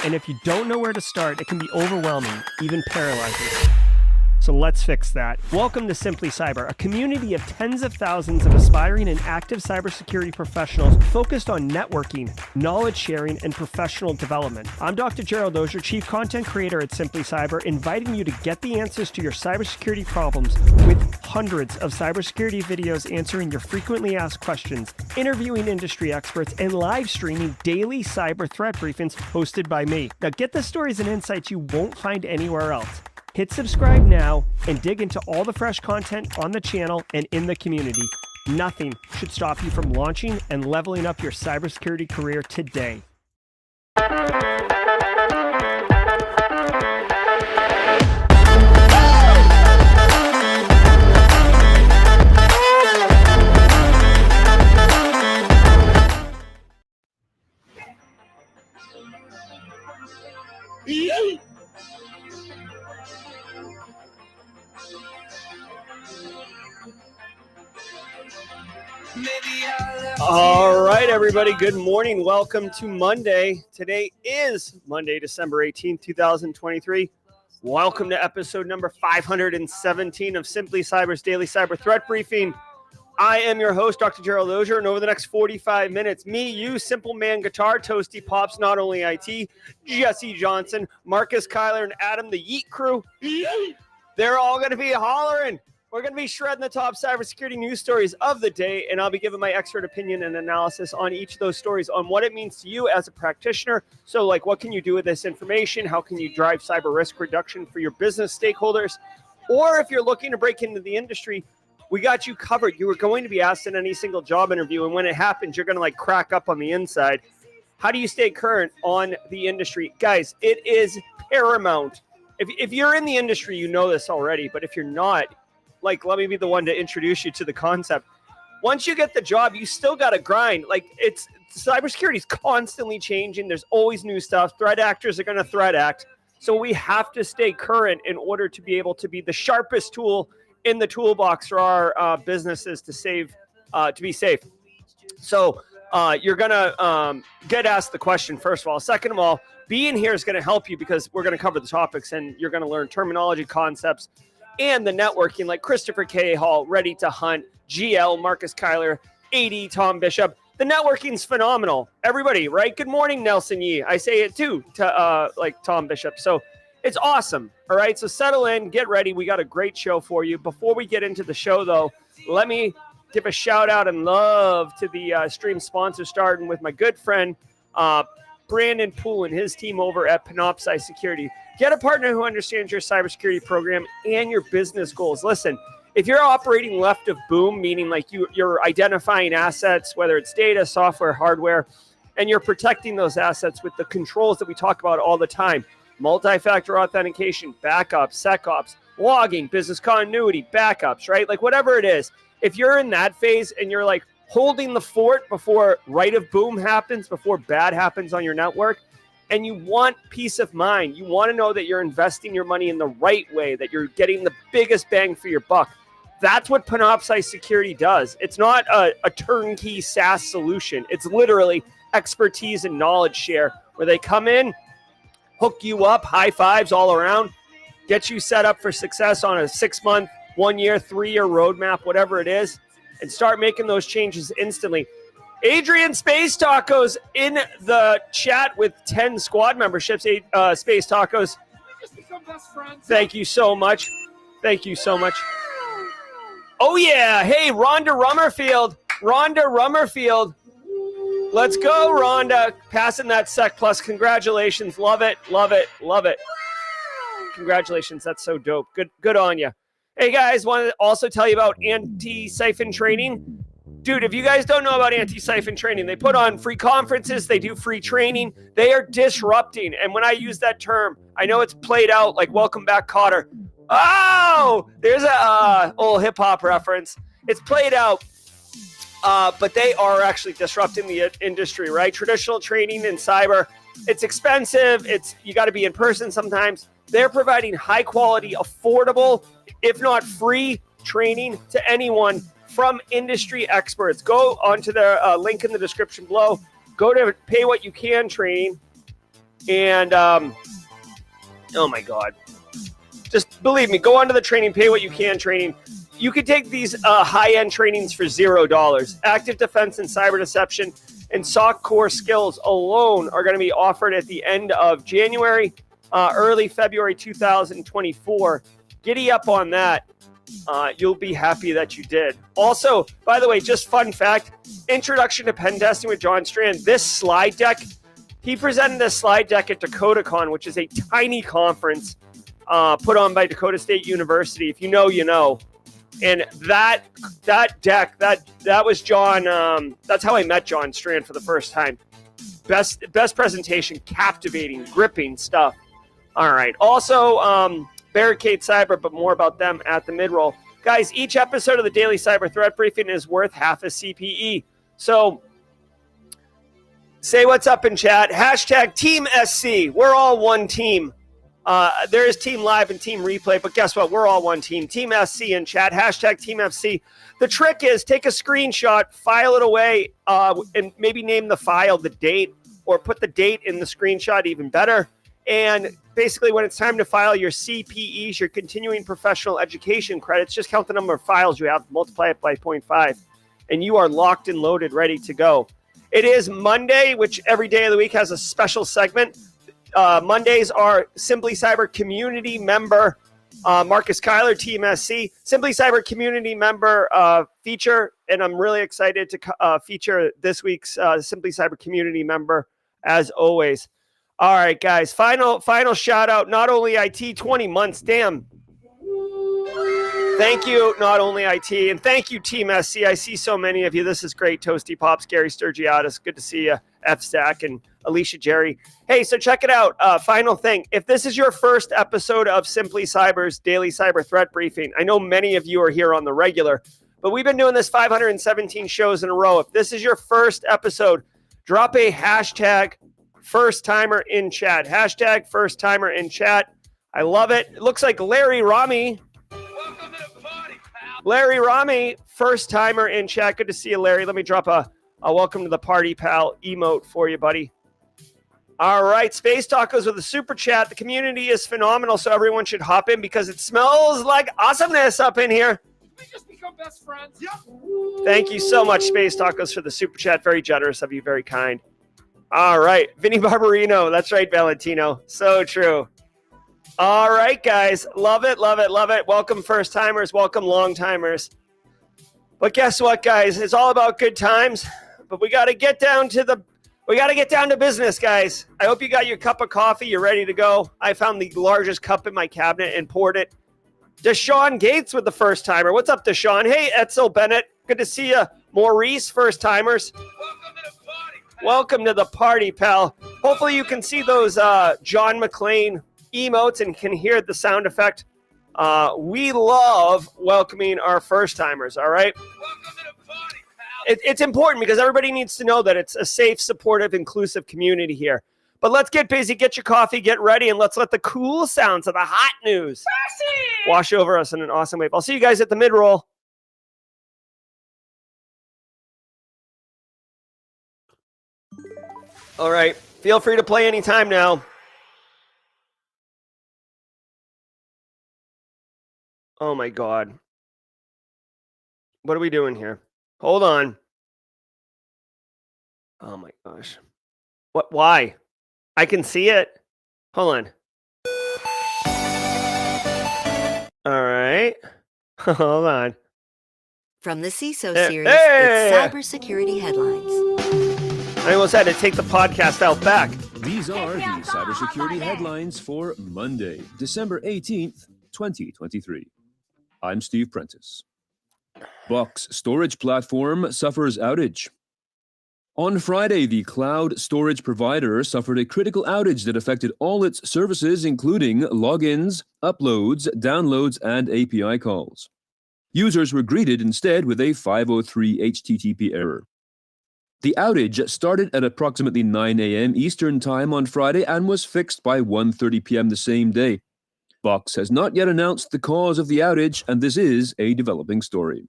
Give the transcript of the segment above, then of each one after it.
And if you don't know where to start, it can be overwhelming, even paralyzing. So let's fix that. Welcome to Simply Cyber, a community of tens of thousands of aspiring and active cybersecurity professionals focused on networking, knowledge sharing, and professional development. I'm Dr. Gerald, Auger, Chief Content Creator at Simply Cyber, inviting you to get the answers to your cybersecurity problems with hundreds of cybersecurity videos answering your frequently asked questions, interviewing industry experts, and live streaming daily cyber threat briefings hosted by me. Now get the stories and insights you won't find anywhere else. Hit subscribe now and dig into all the fresh content on the channel and in the community. Nothing should stop you from launching and leveling up your cybersecurity career today. All right, everybody. Good morning. Welcome to Monday. Today is Monday, December 18th, 2023. Welcome to episode number 517 of Simply Cyber's Daily Cyber Threat Briefing. I am your host, Dr. Gerald Auger, and over the next 45 minutes, me, you, Simple Man Guitar, Toasty Pops, Not Only IT, Jesse Johnson, Marcus Kyler, and Adam, the Yeet crew, they're all going to be hollering. We're going to be shredding the top cybersecurity news stories of the day, and I'll be giving my expert opinion and analysis on each of those stories on what it means to you as a practitioner. So, like, what can you do with this information? How can you drive cyber risk reduction for your business stakeholders? Or if you're looking to break into the industry, we got you covered. You were going to be asked in any single job interview, and when it happens, you're going to, like, crack up on the inside. How do you stay current on the industry? Guys, it is paramount. If you're in the industry, you know this already, but if you're not, like, let me be the one to introduce you to the concept. Once you get the job, you still got to grind. Like, cybersecurity is constantly changing. There's always new stuff. Threat actors are going to threat act. So we have to stay current in order to be able to be the sharpest tool in the toolbox for our businesses to be safe. So you're going to get asked the question, first of all. Second of all, being here is going to help you because we're going to cover the topics and you're going to learn terminology, concepts, and the networking, like Christopher K. Hall, Ready to Hunt, GL, Marcus Kyler, AD, Tom Bishop. The networking's phenomenal. Everybody, right? Good morning, Nelson Yee. I say it too, to like Tom Bishop. So it's awesome. All right, so settle in, get ready. We got a great show for you. Before we get into the show, though, let me give a shout out and love to the stream sponsor, starting with my good friend, Brandon Poole and his team over at Panoptcy Security. Get a partner who understands your cybersecurity program and your business goals. Listen, if you're operating left of boom, meaning like you're identifying assets, whether it's data, software, hardware, and you're protecting those assets with the controls that we talk about all the time, multi-factor authentication, backups, SecOps, logging, business continuity, backups, right? Like whatever it is, if you're in that phase and you're like holding the fort before right of boom happens, before bad happens on your network, and you want peace of mind, you want to know that you're investing your money in the right way, that you're getting the biggest bang for your buck. That's what Panoptcy Security does. It's not a turnkey SaaS solution. It's literally expertise and knowledge share where they come in, hook you up, high fives all around, get you set up for success on a 6-month, 1 year, 3-year roadmap, whatever it is, and start making those changes instantly. Adrian Space Tacos in the chat with 10 squad memberships. Space Tacos, thank you so much. Thank you so much. Oh, yeah. Hey, Rhonda Rummerfield. Let's go, Rhonda. Passing that Sec Plus. Congratulations. Love it. Congratulations. That's so dope. Good on you. Hey, guys, want to also tell you about Antisyphon training. Dude, if you guys don't know about Antisyphon training, they put on free conferences, they do free training, they are disrupting. And when I use that term, I know it's played out like Welcome Back, Kotter. Oh, there's a old hip hop reference. It's played out, but they are actually disrupting the industry, right? Traditional training in cyber, it's expensive. You got to be in person sometimes. They're providing high quality, affordable, if not free training to anyone from industry experts. Go onto the link in the description below. Go to Pay What You Can training. And, oh my God. Just believe me, go onto the training, pay what you can training. You could take these high-end trainings for $0. Active defense and cyber deception and SOC core skills alone are going to be offered at the end of January, early February 2024. Giddy up on that. You'll be happy that you did. Also, by the way, just fun fact, Introduction to Pen Testing with John Strand. This slide deck, he presented this slide deck at DakotaCon, which is a tiny conference put on by Dakota State University. If you know, you know. And that deck, that was John. That's how I met John Strand for the first time. Best presentation, captivating, gripping stuff. All right. Also, Barricade Cyber, but more about them at the mid-roll. Guys, each episode of the Daily Cyber Threat Briefing is worth half a CPE. So say what's up in chat. Hashtag Team SC. We're all one team. There is Team Live and Team Replay, but guess what? We're all one team. Team SC in chat. Hashtag Team FC. The trick is take a screenshot, file it away, and maybe name the file the date, or put the date in the screenshot, even better. And basically, when it's time to file your CPEs, your continuing professional education credits, just count the number of files you have, multiply it by 0.5, and you are locked and loaded, ready to go. It is Monday, which every day of the week has a special segment. Mondays are Simply Cyber community member Marcus Kyler, Team SC, Simply Cyber community member feature, and I'm really excited to feature this week's Simply Cyber community member as always. All right, guys, final shout out. Not Only IT, 20 months, damn. Thank you, Not Only IT, and thank you, Team SC. I see so many of you. This is great. Toasty Pops, Gary Sturgiadis, good to see you. F-Stack and Alicia Jerry. Hey, so check it out. Final thing. If this is your first episode of Simply Cyber's Daily Cyber Threat Briefing, I know many of you are here on the regular, but we've been doing this 517 shows in a row. If this is your first episode, drop a hashtag first timer in chat. Hashtag first timer in chat. I love it. It looks like Larry Rami. Welcome to the party, pal. Larry Rami, first timer in chat. Good to see you, Larry. Let me drop a welcome to the party, pal emote for you, buddy. All right, Space Tacos with a super chat. The community is phenomenal, so everyone should hop in because it smells like awesomeness up in here. We just become best friends. Yep. Thank you so much, Space Tacos, for the super chat. Very generous of you, very kind. All right, Vinny Barbarino. That's right, Valentino. So true. All right, guys. Love it, love it, love it. Welcome first timers, welcome long timers. But guess what, guys? It's all about good times. But we got to get down to business, guys. I hope you got your cup of coffee. You're ready to go. I found the largest cup in my cabinet and poured it. Deshaun Gates with the first timer. What's up, Deshaun? Hey, Etzel Bennett. Good to see you. Maurice, first timers. Welcome to the party, pal. Welcome to the party, pal. Hopefully you can see those John McClane emotes and can hear the sound effect. We love welcoming our first timers, all right? Welcome to the party, pal. It's important because everybody needs to know that it's a safe, supportive, inclusive community here. But let's get busy, get your coffee, get ready, and let's let the cool sounds of the hot news wash over us in an awesome wave. I'll see you guys at the mid-roll. All right, feel free to play anytime now. Oh my God. What are we doing here? Hold on. Oh my gosh. What? Why? I can see it. Hold on. All right. Hold on. From the CISO Hey, series, hey! it's cybersecurity headlines. I almost had to take the podcast out back. These are the cybersecurity headlines for Monday, December 18th, 2023. I'm Steve Prentice. Box storage platform suffers outage. On Friday, the cloud storage provider suffered a critical outage that affected all its services, including logins, uploads, downloads, and API calls. Users were greeted instead with a 503 HTTP error. The outage started at approximately 9 a.m. Eastern Time on Friday and was fixed by 1:30 p.m. the same day. Box has not yet announced the cause of the outage, and this is a developing story.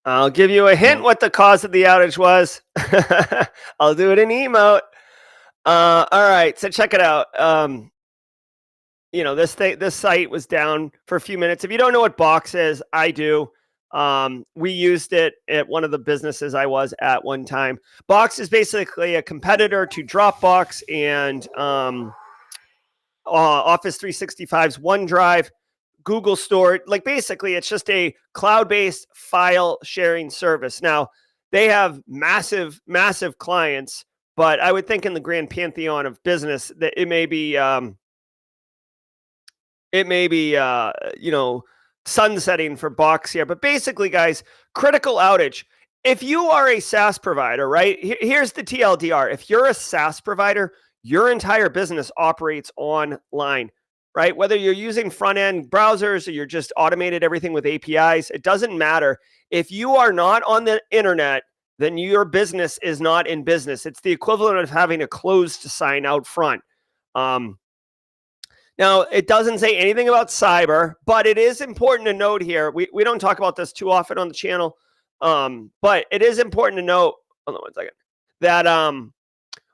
I'll give you a hint what the cause of the outage was. I'll do it in emote. All right, so check it out. This site was down for a few minutes. If you don't know what Box is, I do. We used it at one of the businesses I was at one time. Box is basically a competitor to Dropbox and Office 365's OneDrive, Google Store. Like basically, it's just a cloud-based file sharing service. Now, they have massive, massive clients, but I would think in the grand pantheon of business that it may be sunsetting for Box here. But basically, guys, critical outage. If you are a SaaS provider, right? Here's the TLDR. If you're a SaaS provider, your entire business operates online, right? Whether you're using front-end browsers or you're just automated everything with APIs, it doesn't matter. If you are not on the internet, then your business is not in business. It's the equivalent of having a closed sign out front. Now, it doesn't say anything about cyber, but it is important to note here. We don't talk about this too often on the channel, but it is important to note, hold on one second, that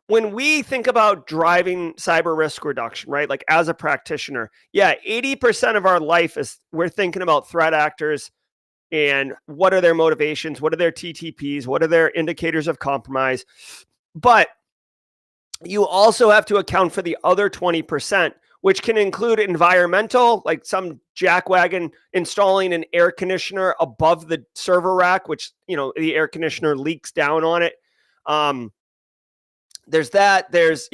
when we think about driving cyber risk reduction, right, like as a practitioner, 80% of our life is we're thinking about threat actors and what are their motivations, what are their TTPs, what are their indicators of compromise. But you also have to account for the other 20%, which can include environmental, like some jackwagon installing an air conditioner above the server rack, which, the air conditioner leaks down on it. There's that. There's,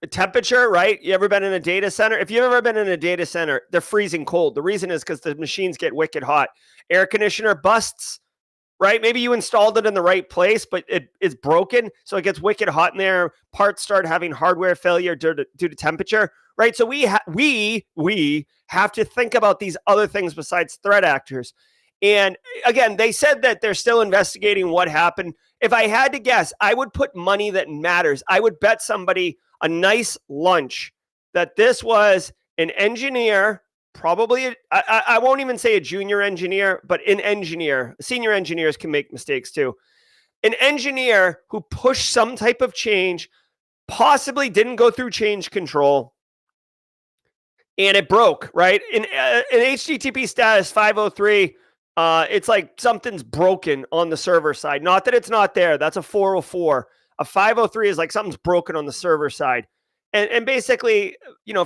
temperature, right? You ever been in a data center? If you've ever been in a data center, they're freezing cold. The reason is because the machines get wicked hot. Air conditioner busts, right? Maybe you installed it in the right place, but it's broken, so it gets wicked hot in there. Parts start having hardware failure due to temperature, right? So we have to think about these other things besides threat actors. And again, they said that they're still investigating what happened. If I had to guess, I would put money that matters. I would bet somebody a nice lunch that this was an engineer, probably, I won't even say a junior engineer, but an engineer. Senior engineers can make mistakes too. An engineer who pushed some type of change, possibly didn't go through change control, and it broke, right? In HTTP status 503, it's like something's broken on the server side. Not that it's not there. That's a 404. A 503 is like something's broken on the server side. And basically,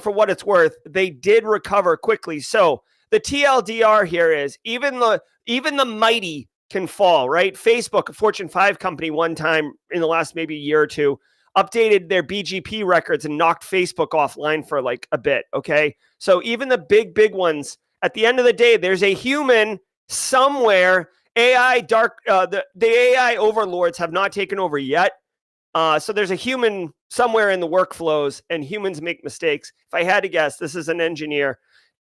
for what it's worth, they did recover quickly. So the TLDR here is even the mighty can fall, right? Facebook, a Fortune 5 company, one time in the last maybe year or two, updated their BGP records and knocked Facebook offline for like a bit, okay? So even the big ones, at the end of the day, there's a human somewhere. The AI overlords have not taken over yet. So there's a human somewhere in the workflows, and humans make mistakes. If I had to guess, this is an engineer.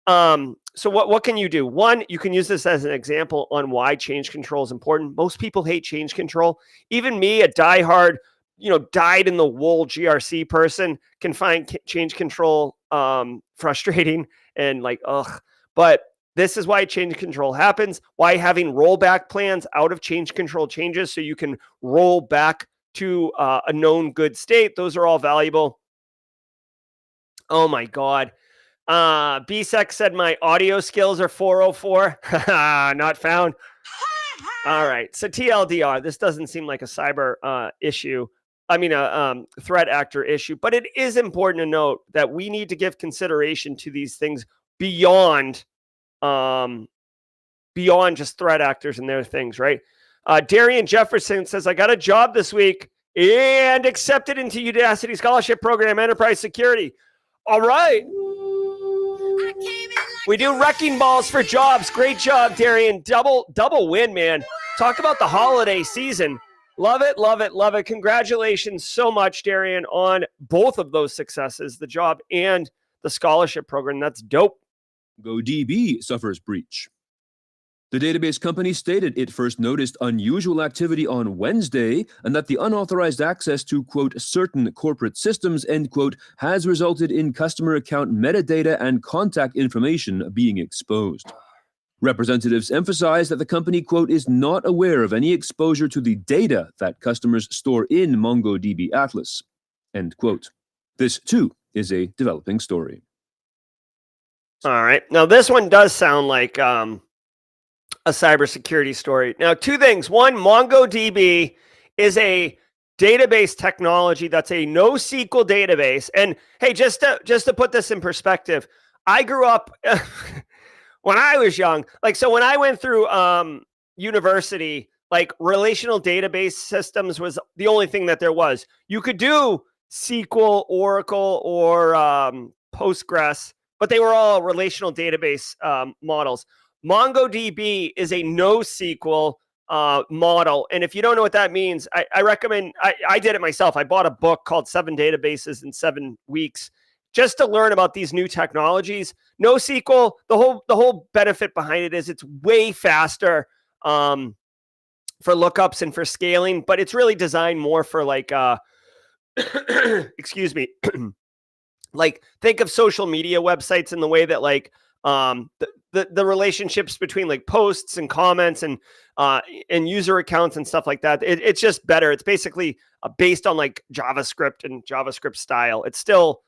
So what can you do? One, you can use this as an example on why change control is important. Most people hate change control. Even me, a diehard, dyed in the wool GRC person, can find change control frustrating and like, ugh. But this is why change control happens, why having rollback plans out of change control changes so you can roll back to a known good state. Those are all valuable. Oh my God. BSEC said my audio skills are 404. Not found. All right. So TLDR, this doesn't seem like a cyber issue. I mean, a threat actor issue, but it is important to note that we need to give consideration to these things beyond just threat actors and their things, right? Darian Jefferson says, I got a job this week and accepted into Udacity Scholarship Program, Enterprise Security. All right. We do wrecking balls for jobs. Great job, Darian. Double win, man. Talk about the holiday season. Love it, love it, love it. Congratulations so much, Darian, on both of those successes, the job and the scholarship program. That's dope. GoDB suffers breach. The database company stated it first noticed unusual activity on Wednesday and that the unauthorized access to, quote, certain corporate systems, end quote, has resulted in customer account metadata and contact information being exposed. Representatives emphasized that the company, quote, is not aware of any exposure to the data that customers store in MongoDB Atlas, end quote. This, too, is a developing story. All right. Now, this one does sound like a cybersecurity story. Now, two things. One, MongoDB is a database technology that's a NoSQL database. And hey, just to put this in perspective, I grew up when I was young. So when I went through university, relational database systems was the only thing that there was. You could do SQL, Oracle, or Postgres, but they were all relational database models. MongoDB is a NoSQL model. And if you don't know what that means, I recommend, I did it myself. I bought a book called 7 Databases in 7 Weeks just to learn about these new technologies. NoSQL, the whole benefit behind it is it's way faster for lookups and for scaling, but it's really designed more for excuse me, think of social media websites in the way that the relationships between posts and comments and user accounts and stuff like that. It's just better. It's basically based on JavaScript and JavaScript style. It's still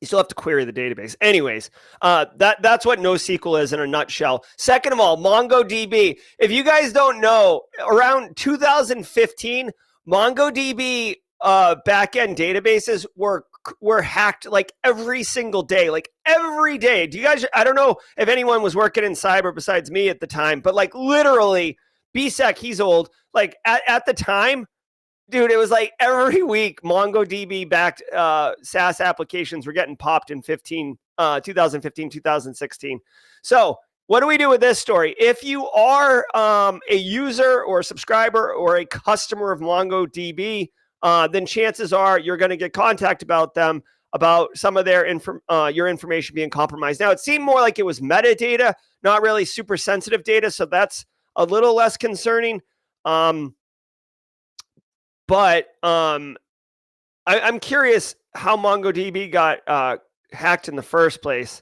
you still have to query the database. Anyways, that's what NoSQL is in a nutshell. Second of all, MongoDB. If you guys don't know, around 2015, MongoDB backend databases were hacked every single day, every day. Do you guys? I don't know if anyone was working in cyber besides me at the time, but literally, BSEC, he's old. At the time, dude, it was every week MongoDB backed SaaS applications were getting popped in 2015, 2016. So what do we do with this story? If you are a user or a subscriber or a customer of MongoDB, then chances are you're going to get contacted about some of their your information being compromised. Now, it seemed more like it was metadata, not really super sensitive data, so that's a little less concerning. But I'm curious how MongoDB got hacked in the first place.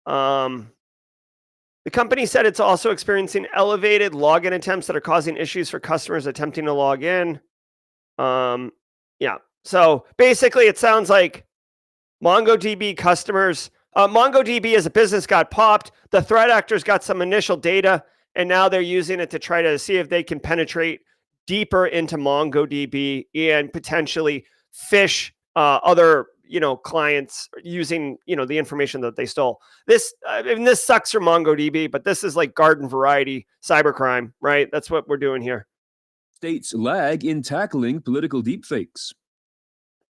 The company said it's also experiencing elevated login attempts that are causing issues for customers attempting to log in. Yeah. So basically, it sounds like MongoDB customers, MongoDB as a business got popped. The threat actors got some initial data, and now they're using it to try to see if they can penetrate deeper into MongoDB and potentially phish other clients using the information that they stole. This sucks for MongoDB, but this is garden variety cybercrime, right? That's what we're doing here. States lag in tackling political deepfakes.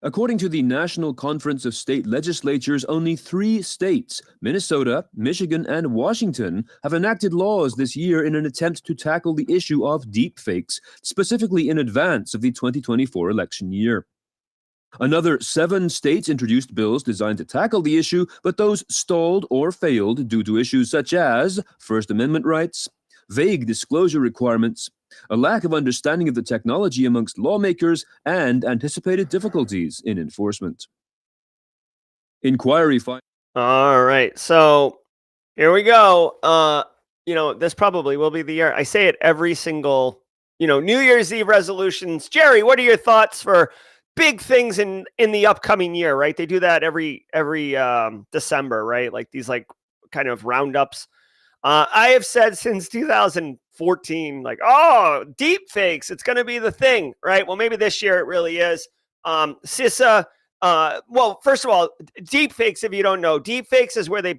According to the National Conference of State Legislatures, only 3 states, Minnesota, Michigan, and Washington, have enacted laws this year in an attempt to tackle the issue of deepfakes, specifically in advance of the 2024 election year. Another 7 states introduced bills designed to tackle the issue, but those stalled or failed due to issues such as First Amendment rights, vague disclosure requirements, a lack of understanding of the technology amongst lawmakers, and anticipated difficulties in enforcement. Inquiry. All right, so here we go. This probably will be the year. I say it every single, New Year's Eve resolutions. Jerry, what are your thoughts for big things in the upcoming year? Right, they do that every December, right? These kind of roundups. I have said since 2014, deep fakes, it's going to be the thing, right? Well, maybe this year it really is. CISA, well, first of all, deep fakes, if you don't know, deep fakes is where they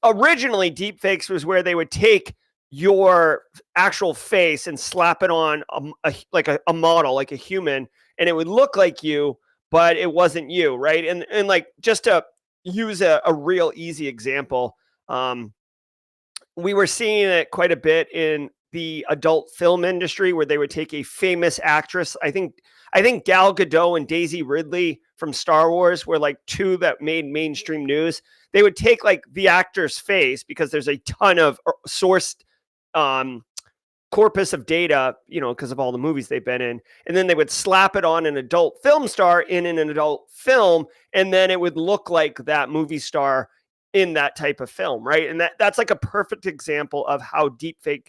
originally deep fakes was where they would take your actual face and slap it on a model, like a human, and it would look like you, but it wasn't you, right? And just to use a real easy example, we were seeing it quite a bit in the adult film industry where they would take a famous actress. I think Gal Gadot and Daisy Ridley from Star Wars were 2 that made mainstream news. They would take the actor's face because there's a ton of sourced corpus of data, because of all the movies they've been in. And then they would slap it on an adult film star in an adult film. And then it would look like that movie star in that type of film, right? And that's a perfect example of how deepfake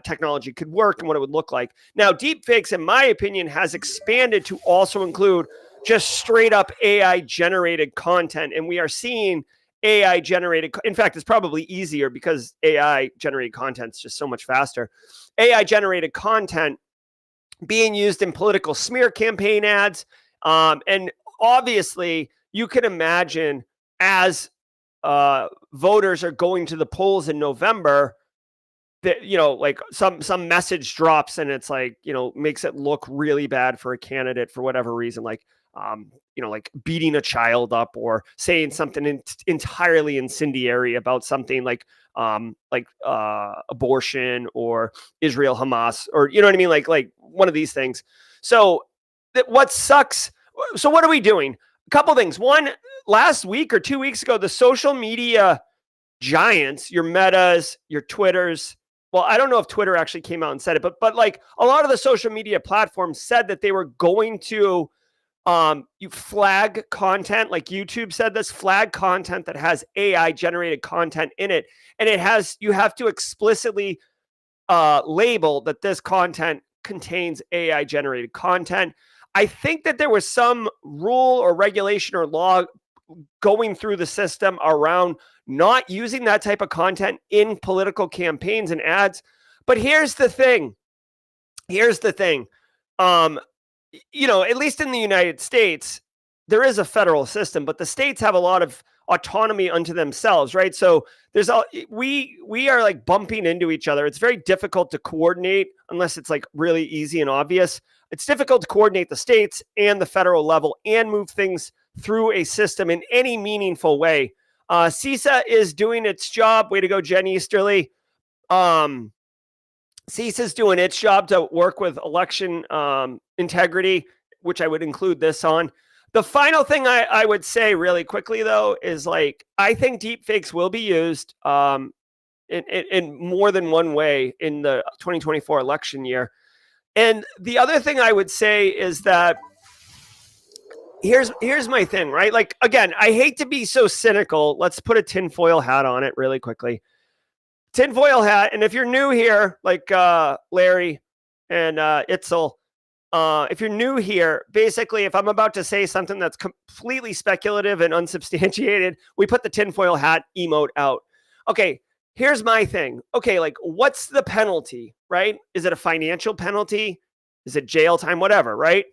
technology could work and what it would look like. Now, deepfakes, in my opinion, has expanded to also include just straight up AI generated content. And we are seeing AI generated. In fact, it's probably easier because AI generated content is just so much faster. AI generated content being used in political smear campaign ads. And obviously, you can imagine as voters are going to the polls in November, that, like some message drops and it's like, makes it look really bad for a candidate for whatever reason, like, like beating a child up or saying something entirely incendiary about something like abortion or Israel Hamas, or you know what I mean, like one of these things. So what sucks? So what are we doing? A couple things. One, last week or 2 weeks ago, the social media giants, your Metas, your Twitters. Well, I don't know if Twitter actually came out and said it, but like a lot of the social media platforms said that they were going to you flag content, like YouTube said this, flag content that has AI generated content in it. And you have to explicitly label that this content contains AI generated content. I think that there was some rule or regulation or law going through the system around not using that type of content in political campaigns and ads. But here's the thing. At least in the United States, there is a federal system, but the states have a lot of autonomy unto themselves, right? So we are like bumping into each other. It's very difficult to coordinate unless it's like really easy and obvious. It's difficult to coordinate the states and the federal level and move things through a system in any meaningful way. CISA is doing its job. Way to go, Jen Easterly. CISA is doing its job to work with election integrity, which I would include this on. The final thing I would say really quickly, though, is like, I think deepfakes will be used in more than one way in the 2024 election year. And the other thing I would say is that here's my thing, right? Like, again, I hate to be so cynical. Let's put a tinfoil hat on it really quickly. Tinfoil hat. And if you're new here, like Larry and Itzel, if you're new here, basically, if I'm about to say something that's completely speculative and unsubstantiated, we put the tinfoil hat emote out. Okay, here's my thing. Okay, like, what's the penalty, right? Is it a financial penalty? Is it jail time? Whatever, right?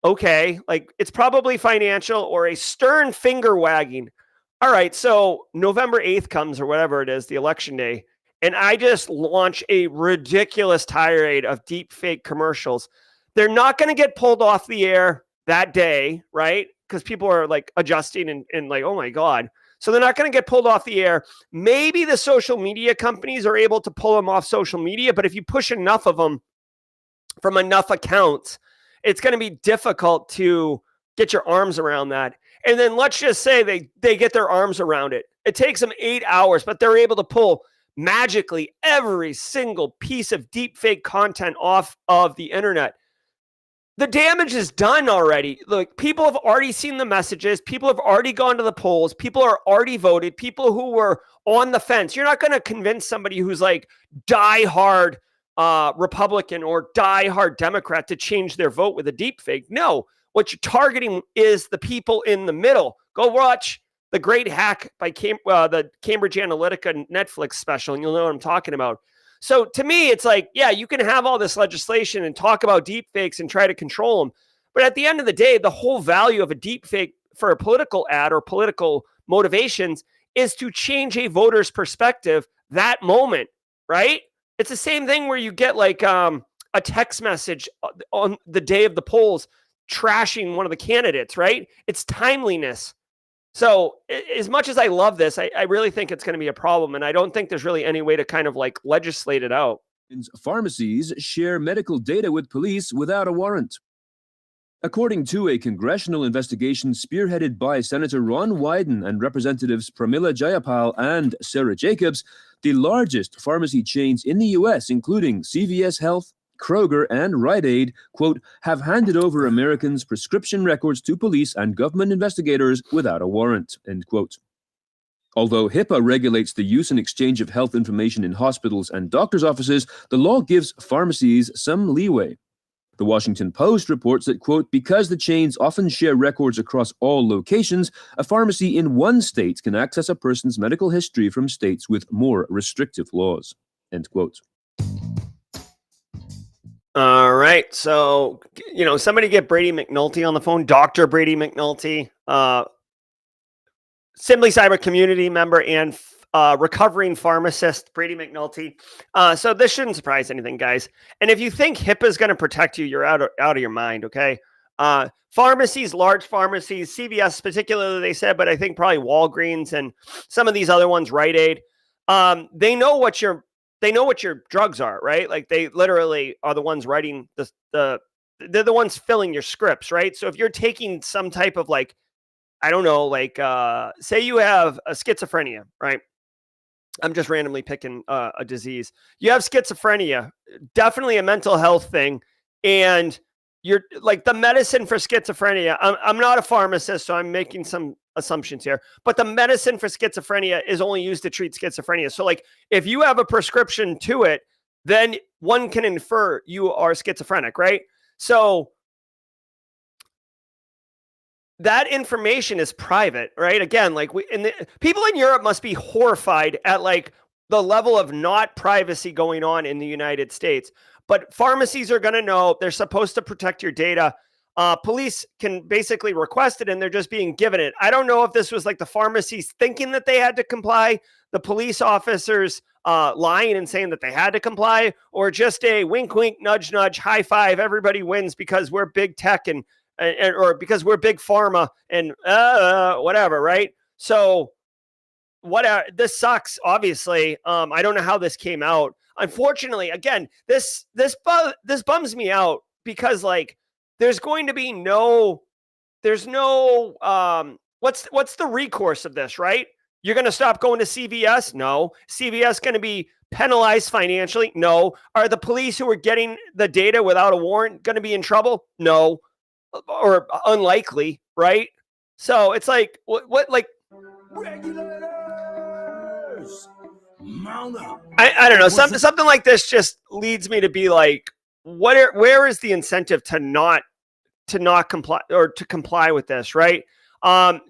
Okay, like, it's probably financial or a stern finger wagging. All right, so November 8th comes or whatever it is, the election day, and I just launch a ridiculous tirade of deep fake commercials. They're not going to get pulled off the air that day, right? Because people are like adjusting and like, oh my God. So they're not going to get pulled off the air. Maybe the social media companies are able to pull them off social media, but if you push enough of them from enough accounts, it's going to be difficult to get your arms around that. And then let's just say they get their arms around it. It takes them 8 hours, but they're able to pull magically every single piece of deep fake content off of the internet. The damage is done already. Look, people have already seen the messages. People have already gone to the polls. People are already voted. People who were on the fence. You're not going to convince somebody who's like diehard Republican or diehard Democrat to change their vote with a deep fake. No, what you're targeting is the people in the middle. Go watch The Great Hack by the Cambridge Analytica Netflix special, and you'll know what I'm talking about. So to me, it's like, yeah, you can have all this legislation and talk about deepfakes and try to control them. But at the end of the day, the whole value of a deepfake for a political ad or political motivations is to change a voter's perspective that moment, right? It's the same thing where you get like a text message on the day of the polls trashing one of the candidates, right? It's timeliness. So as much as I love this, I really think it's going to be a problem. And I don't think there's really any way to kind of like legislate it out. Pharmacies share medical data with police without a warrant. According to a congressional investigation spearheaded by Senator Ron Wyden and Representatives Pramila Jayapal and Sarah Jacobs, the largest pharmacy chains in the U.S., including CVS Health, Kroger, and Rite Aid, quote, have handed over Americans' prescription records to police and government investigators without a warrant, end quote. Although HIPAA regulates the use and exchange of health information in hospitals and doctors' offices, the law gives pharmacies some leeway. The Washington Post reports that, quote, because the chains often share records across all locations, a pharmacy in one state can access a person's medical history from states with more restrictive laws, end quote. All right. So, somebody get Brady McNulty on the phone, Dr. Brady McNulty, Simply Cyber community member and recovering pharmacist, Brady McNulty. So this shouldn't surprise anything, guys. And if you think HIPAA is going to protect you, you're out of your mind, okay? Pharmacies, large pharmacies, CVS particularly, they said, but I think probably Walgreens and some of these other ones, Rite Aid, they know what your drugs are, right? Like they literally are the ones writing they're the ones filling your scripts, right? So if you're taking some type of I don't know, say you have a schizophrenia, right? I'm just randomly picking a disease. You have schizophrenia, definitely a mental health thing. And you're the medicine for schizophrenia. I'm not a pharmacist, so I'm making some assumptions here, but the medicine for schizophrenia is only used to treat schizophrenia. So if you have a prescription to it, then one can infer you are schizophrenic, right? So that information is private, right? Again, people in Europe must be horrified at the level of not privacy going on in the United States. But pharmacies are going to know they're supposed to protect your data. Police can basically request it, and they're just being given it. I don't know if this was the pharmacies thinking that they had to comply, the police officers lying and saying that they had to comply, or just a wink, wink, nudge, nudge, high five. Everybody wins because we're big tech and or because we're big pharma and whatever, right? So this sucks, obviously. I don't know how this came out. Unfortunately, again, this bums me out because there's going to be what's the recourse of this, right? You're going to stop going to CVS? No. CVS going to be penalized financially? No. Are the police who are getting the data without a warrant going to be in trouble? No. Or unlikely, right? So it's what regulators, mount up. I don't know. Something like this just leads me to be where is the incentive to not comply or to comply with this, right? I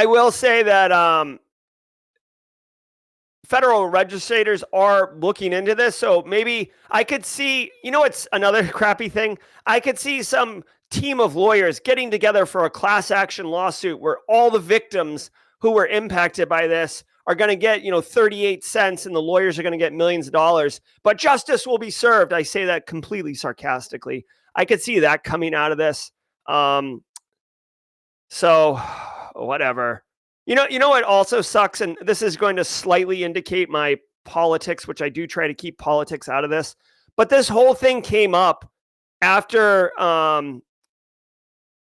will say that federal legislators are looking into this. So maybe I could see, it's another crappy thing. I could see some team of lawyers getting together for a class action lawsuit where all the victims who were impacted by this are going to get, 38 cents and the lawyers are going to get millions of dollars, but justice will be served. I say that completely sarcastically. I could see that coming out of this. So whatever. You know what also sucks, and this is going to slightly indicate my politics, which I do try to keep politics out of this, but this whole thing came up after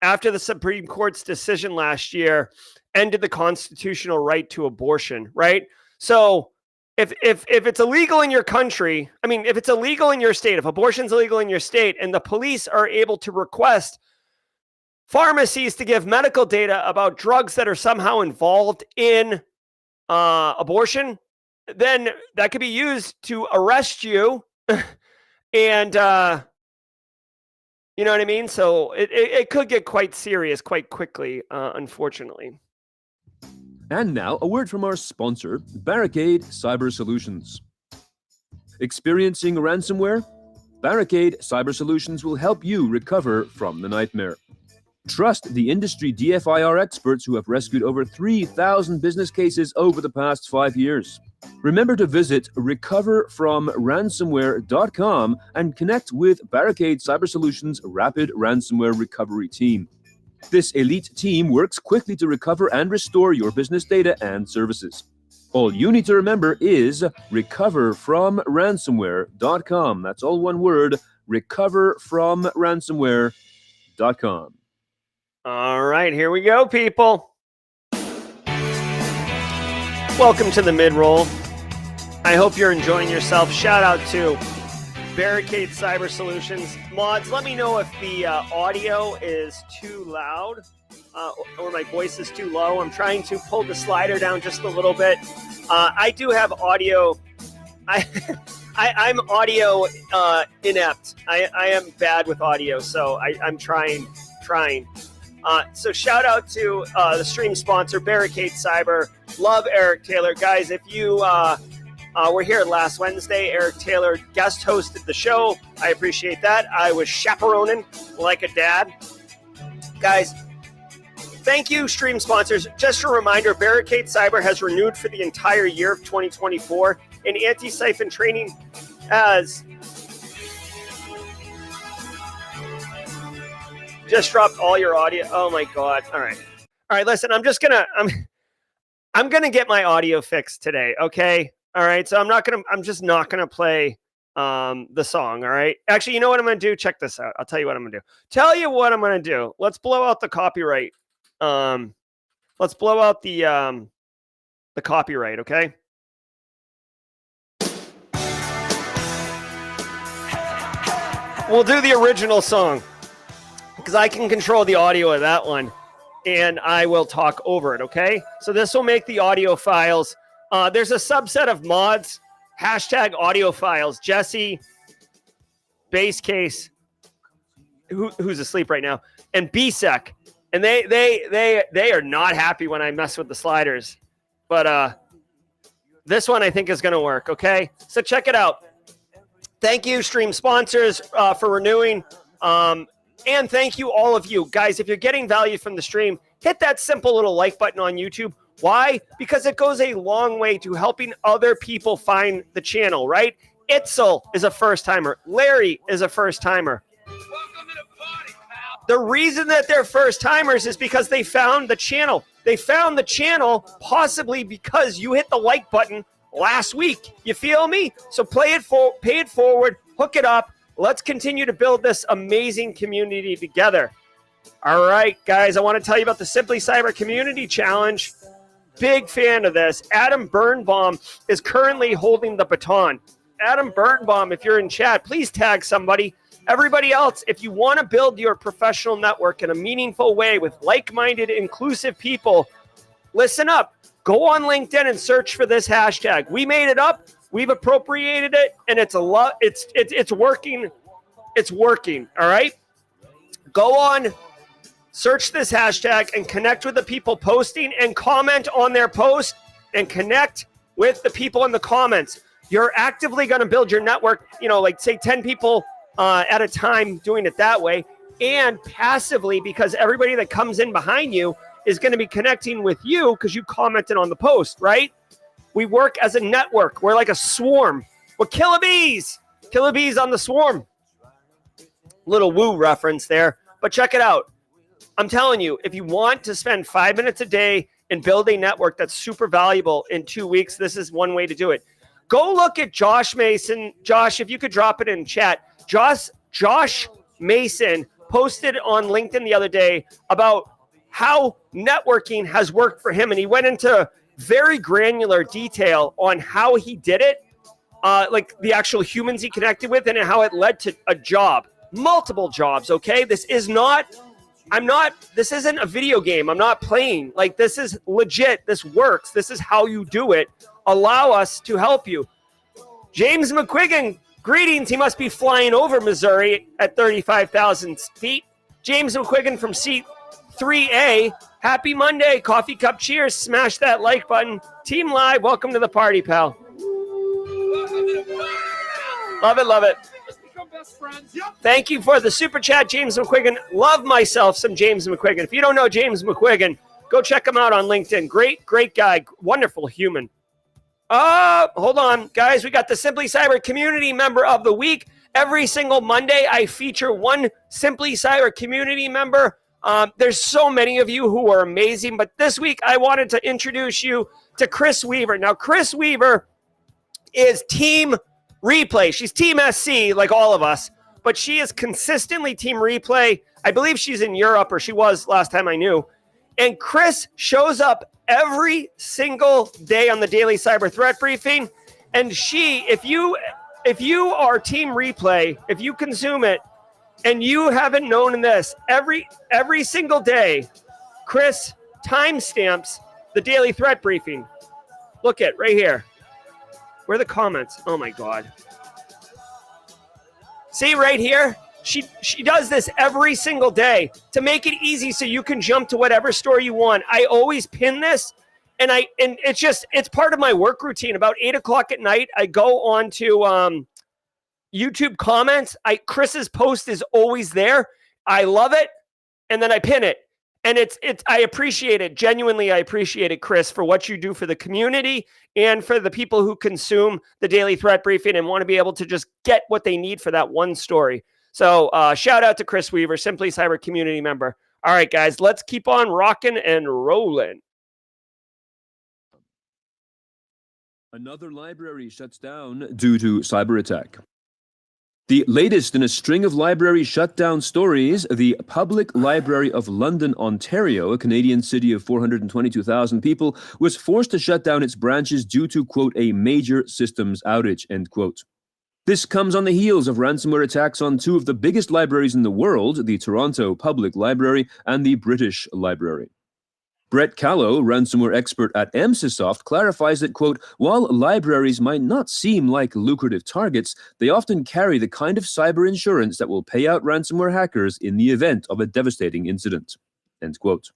the Supreme Court's decision last year ended the constitutional right to abortion, right? So if it's illegal in your country, if it's illegal in your state, if abortion's illegal in your state, and the police are able to request pharmacies to give medical data about drugs that are somehow involved in abortion, then that could be used to arrest you. And, you know what I mean? So it could get quite serious quite quickly, unfortunately. And now, a word from our sponsor, Barricade Cyber Solutions. Experiencing ransomware? Barricade Cyber Solutions will help you recover from the nightmare. Trust the industry DFIR experts who have rescued over 3,000 business cases over the past 5 years. Remember to visit recoverfromransomware.com and connect with Barricade Cyber Solutions' rapid ransomware recovery team. This elite team works quickly to recover and restore your business data and services. All you need to remember is recoverfromransomware.com. That's all one word, recoverfromransomware.com. All right, here we go, people. Welcome to the mid-roll. I hope you're enjoying yourself. Shout out to Barricade Cyber Solutions. Mods, let me know if the audio is too loud. or my voice is too low. I'm trying to pull the slider down just a little bit. I do have audio. I'm audio inept. I am bad with audio, so I'm trying. So shout out to the stream sponsor, Barricade Cyber. Love Eric Taylor. Guys, if you were here last Wednesday, Eric Taylor guest hosted the show. I appreciate that. I was chaperoning like a dad. Guys, thank you, stream sponsors. Just a reminder, Barricade Cyber has renewed for the entire year of 2024, and Antisyphon training has just dropped all your audio. Oh my God. All right. Listen, I'm gonna get my audio fixed today. Okay. All right. So I'm just not gonna play the song. All right. Actually, you know what I'm gonna do? Check this out. I'll tell you what I'm gonna do. Let's blow out the copyright. Let's blow out the copyright. Okay. We'll do the original song because I can control the audio of that one, and I will talk over it, okay? So this will make the audio files. There's a subset of mods, hashtag audio files. Jesse, Base Case, who's asleep right now, and BSEC. And they are not happy when I mess with the sliders. But this one I think is going to work, okay? So check it out. Thank you, stream sponsors, for renewing. And thank you, all of you. Guys, if you're getting value from the stream, hit that simple little like button on YouTube. Why? Because it goes a long way to helping other people find the channel, right? Itzel is a first-timer. Larry is a first-timer. Welcome to the party, pal. The reason that they're first-timers is because they found the channel. They found the channel possibly because you hit the like button last week. You feel me? So pay it forward, hook it up. Let's continue to build this amazing community together. All right, guys, I want to tell you about the Simply Cyber Community Challenge. Big fan of this. Adam Birnbaum is currently holding the baton. Adam Birnbaum, if you're in chat, please tag somebody. Everybody else, if you want to build your professional network in a meaningful way with like-minded, inclusive people, listen up. Go on LinkedIn and search for this hashtag. We made it up. We've appropriated it, and it's a lot. It's working. It's working. All right. Go on, search this hashtag, and connect with the people posting, and comment on their post, and connect with the people in the comments. You're actively going to build your network. You know, like say 10 people at a time, doing it that way, and passively because everybody that comes in behind you is going to be connecting with you because you commented on the post, right? We work as a network. We're like a swarm. We're killer bees. Killer bees on the swarm. Little woo reference there. But check it out. I'm telling you, if you want to spend 5 minutes a day and build a network that's super valuable in 2 weeks, this is one way to do it. Go look at Josh Mason. Josh, if you could drop it in chat. Josh Mason posted on LinkedIn the other day about how networking has worked for him. And he went into very granular detail on how he did it, like the actual humans he connected with and how it led to a job, multiple jobs. Okay. This isn't a video game. I'm not playing. Like, this is legit. This works. This is how you do it. Allow us to help you. James McQuiggan, greetings. He must be flying over Missouri at 35,000 feet. James McQuiggan from seat 3A. Happy Monday. Coffee cup cheers. Smash that like button. Team Live, welcome to the party, pal. Welcome to the party, pal. Love it, love it. Let's become best friends. Yep. Thank you for the super chat, James McQuiggan. Love myself some James McQuiggan. If you don't know James McQuiggan, go check him out on LinkedIn. Great guy. Wonderful human. Hold on, guys. We got the Simply Cyber Community Member of the Week. Every single Monday, I feature one Simply Cyber Community Member. There's so many of you who are amazing, but this week I wanted to introduce you to Chris Weaver. Now, Chris Weaver is Team Replay. She's Team SC, like all of us, but she is consistently Team Replay. I believe she's in Europe, or she was last time I knew. And Chris shows up every single day on the Daily Cyber Threat Briefing. And if you are Team Replay, if you consume it, and you haven't known this, every single day, Chris timestamps the daily threat briefing. Look at right here. Where are the comments? Oh my God. See right here? She does this every single day to make it easy so you can jump to whatever story you want. I always pin this, and it's part of my work routine. About 8 o'clock at night, I go on to YouTube comments. Chris's post is always there. I love it, and then I pin it. And I appreciate it. Genuinely, I appreciate it, Chris, for what you do for the community and for the people who consume the daily threat briefing and want to be able to just get what they need for that one story. So shout out to Chris Weaver, Simply Cyber community member. All right, guys, let's keep on rocking and rolling. Another library shuts down due to cyber attack. The latest in a string of library shutdown stories, the Public Library of London, Ontario, a Canadian city of 422,000 people, was forced to shut down its branches due to, quote, a major systems outage, end quote. This comes on the heels of ransomware attacks on two of the biggest libraries in the world, the Toronto Public Library and the British Library. Brett Callow, ransomware expert at Antisyphon, clarifies that, quote, while libraries might not seem like lucrative targets, they often carry the kind of cyber insurance that will pay out ransomware hackers in the event of a devastating incident, end quote.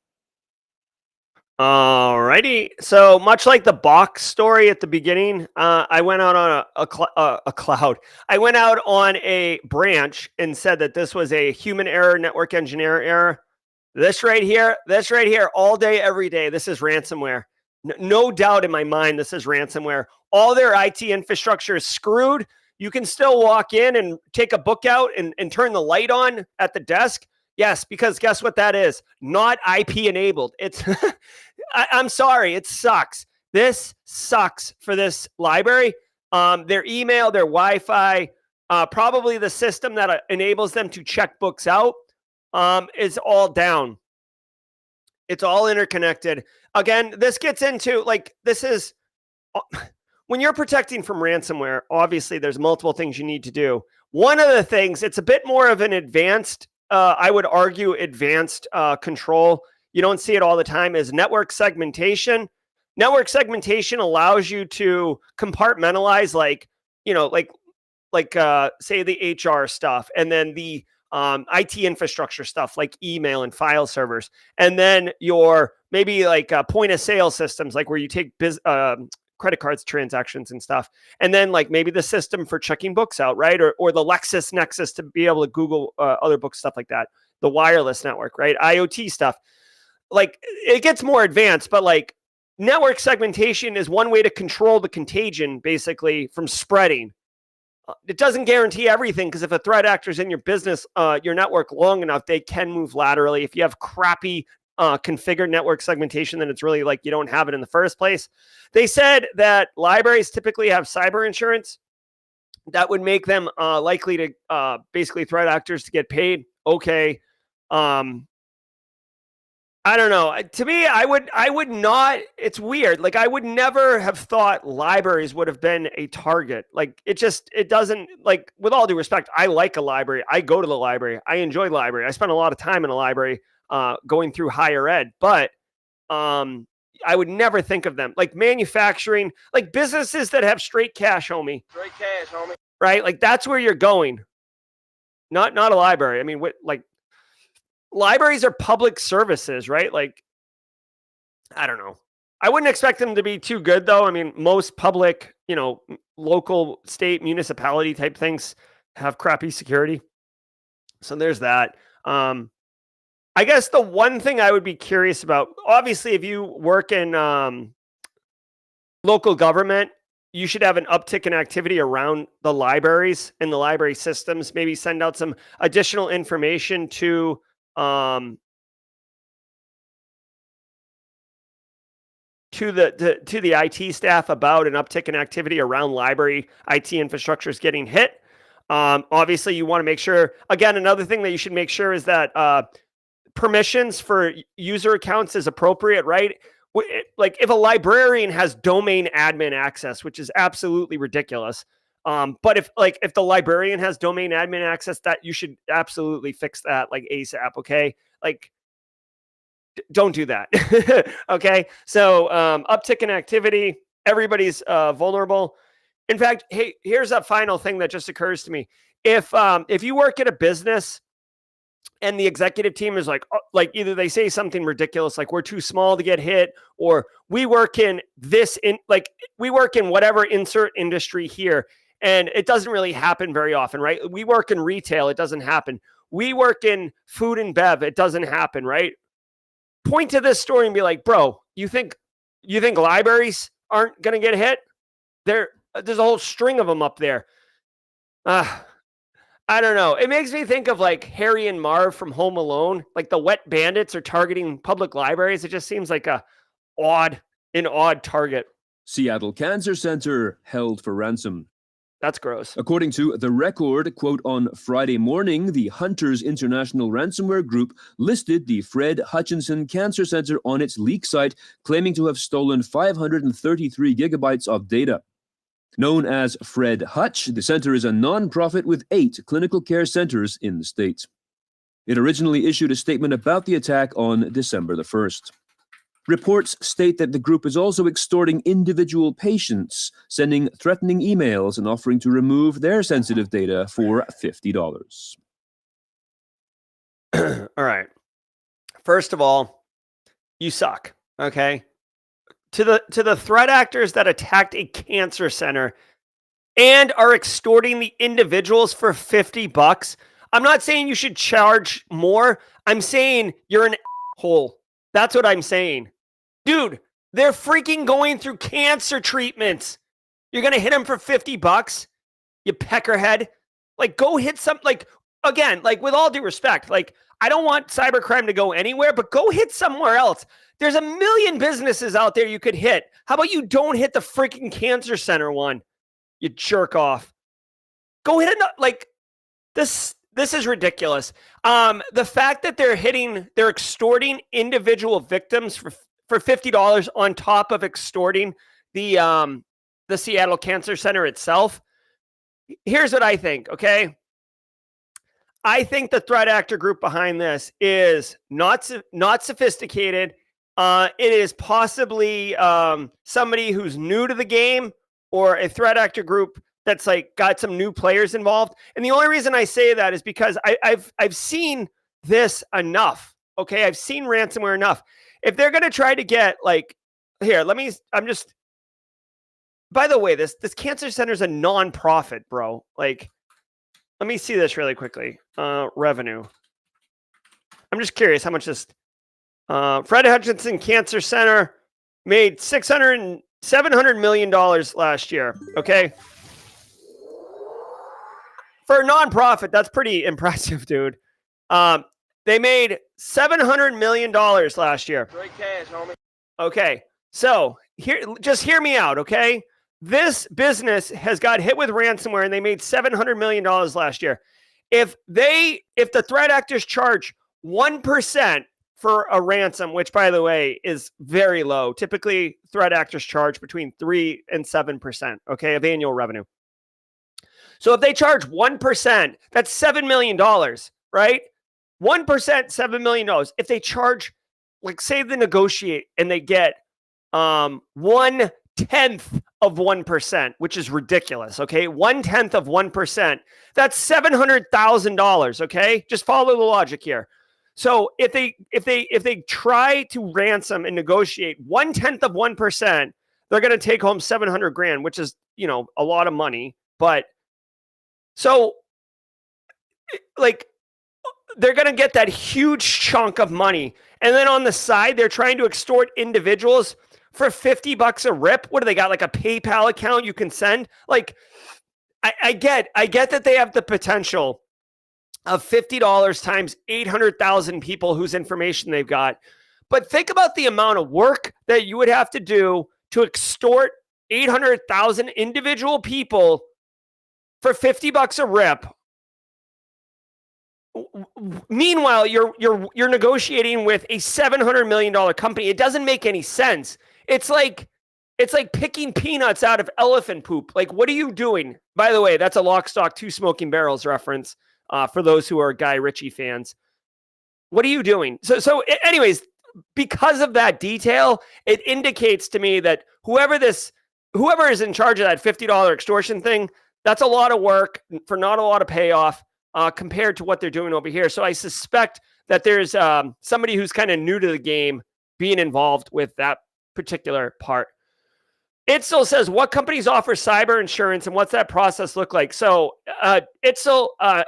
All righty. So much like the box story at the beginning, I went out on a cloud. I went out on a branch and said that this was a human error, network engineer error. This right here, all day, every day, this is ransomware. No doubt in my mind, this is ransomware. All their IT infrastructure is screwed. You can still walk in and take a book out and turn the light on at the desk. Yes, because guess what that is? Not IP enabled. It's, I'm sorry, it sucks. This sucks for this library. Their email, their Wi-Fi, probably the system that enables them to check books out. Is all down. It's all interconnected. Again, this gets into this is when you're protecting from ransomware, obviously there's multiple things you need to do. One of the things, it's a bit more of an advanced, I would argue advanced control. You don't see it all the time, is network segmentation. Network segmentation allows you to compartmentalize say the HR stuff and then the IT infrastructure stuff like email and file servers, and then your maybe point of sale systems, like where you take credit cards transactions and stuff, and then maybe the system for checking books out, right? Or the LexisNexis to be able to Google other books, stuff like that. The wireless network, right? IoT stuff. It gets more advanced, but network segmentation is one way to control the contagion, basically, from spreading. It doesn't guarantee everything, because if a threat actor is in your business, your network long enough, they can move laterally. If you have crappy configured network segmentation, then it's really you don't have it in the first place. They said that libraries typically have cyber insurance that would make them likely to basically threat actors to get paid. Okay. I don't know. To me, I would not. It's weird. I would never have thought libraries would have been a target. It doesn't, with all due respect, I like a library. I go to the library. I enjoy the library. I spend a lot of time in a library going through higher ed, but I would never think of them manufacturing, businesses that have straight cash, homie. Straight cash, homie. Right? That's where you're going. Not a library. I mean, libraries are public services, right? I don't know. I wouldn't expect them to be too good, though. I mean, most public, local, state, municipality type things have crappy security. So there's that. I guess the one thing I would be curious about, obviously, if you work in local government, you should have an uptick in activity around the libraries and the library systems. Maybe send out some additional information to the IT staff about an uptick in activity around library IT infrastructures getting hit. Obviously, you want to make sure, again, another thing that you should make sure is that permissions for user accounts is appropriate, right? If a librarian has domain admin access, which is absolutely ridiculous. But if the librarian has domain admin access, that you should absolutely fix that ASAP. Okay. don't do that. Okay. So uptick in activity, everybody's vulnerable. In fact, hey, here's a final thing that just occurs to me. If you work at a business and the executive team is like either they say something ridiculous, like we're too small to get hit, or we work in whatever insert industry here. And it doesn't really happen very often, right? We work in retail. It doesn't happen. We work in food and bev. It doesn't happen, right? Point to this story and be like, bro, you think libraries aren't going to get hit? There's a whole string of them up there. I don't know. It makes me think of like Harry and Marv from Home Alone. Like the wet bandits are targeting public libraries. It just seems like an odd target. Seattle Cancer Center held for ransom. That's gross. According to The Record, quote, on Friday morning, the Hunters International Ransomware Group listed the Fred Hutchinson Cancer Center on its leak site, claiming to have stolen 533 gigabytes of data. Known as Fred Hutch, the center is a nonprofit with 8 clinical care centers in the state. It originally issued a statement about the attack on December the 1st. Reports state that the group is also extorting individual patients, sending threatening emails and offering to remove their sensitive data for $50. All right. First of all, you suck, okay? To the threat actors that attacked a cancer center and are extorting the individuals for $50. I'm not saying you should charge more. I'm saying you're an asshole. That's what I'm saying. Dude, they're freaking going through cancer treatments. You're going to hit them for $50? You peckerhead. Like, go hit some, like, again, like, with all due respect, like, I don't want cybercrime to go anywhere, but go hit somewhere else. There's a million businesses out there you could hit. How about you don't hit the freaking cancer center one? You jerk off. Go hit another, like, this is ridiculous. The fact that they're extorting individual victims for $50 on top of extorting the Seattle Cancer Center itself. Here's what I think, okay? I think the threat actor group behind this is not sophisticated. It is possibly somebody who's new to the game, or a threat actor group that's like got some new players involved. And the only reason I say that is because I've seen this enough. Okay, I've seen ransomware enough. If they're going to try to get like, here, by the way, this cancer center is a non-profit, bro. Like, let me see this really quickly. Revenue. I'm just curious how much this Fred Hutchinson Cancer Center made $700 million last year. Okay. For a nonprofit, that's pretty impressive, dude. They made $700 million last year. Great cash, homie. Okay. So just hear me out. Okay. This business has got hit with ransomware and they made $700 million last year. If the threat actors charge 1% for a ransom, which by the way is very low, typically threat actors charge between 3 and 7%, okay, of annual revenue. So if they charge 1%, that's $7 million, right? 1%, $7 million. If they charge, like, say they negotiate and they get 1/10 of 1%, which is ridiculous. Okay. 1/10 of 1%. That's $700,000. Okay. Just follow the logic here. So if they try to ransom and negotiate 1/10 of 1%, they're going to take home $700,000, which is, a lot of money. But so like, they're going to get that huge chunk of money. And then on the side, they're trying to extort individuals for $50 a rip. What do they got? Like a PayPal account you can send? Like, I get that they have the potential of $50 times 800,000 people whose information they've got. But think about the amount of work that you would have to do to extort 800,000 individual people for $50 a rip. Meanwhile, you're negotiating with a $700 million company. It doesn't make any sense. It's like picking peanuts out of elephant poop. Like, what are you doing? By the way, that's a Lock, Stock, Two Smoking Barrels reference for those who are Guy Ritchie fans. What are you doing? So anyways, because of that detail, it indicates to me that whoever is in charge of that $50 extortion thing, that's a lot of work for not a lot of payoff compared to what they're doing over here. So I suspect that there's somebody who's kind of new to the game being involved with that particular part. It still says, what companies offer cyber insurance and what's that process look like? So it's still, I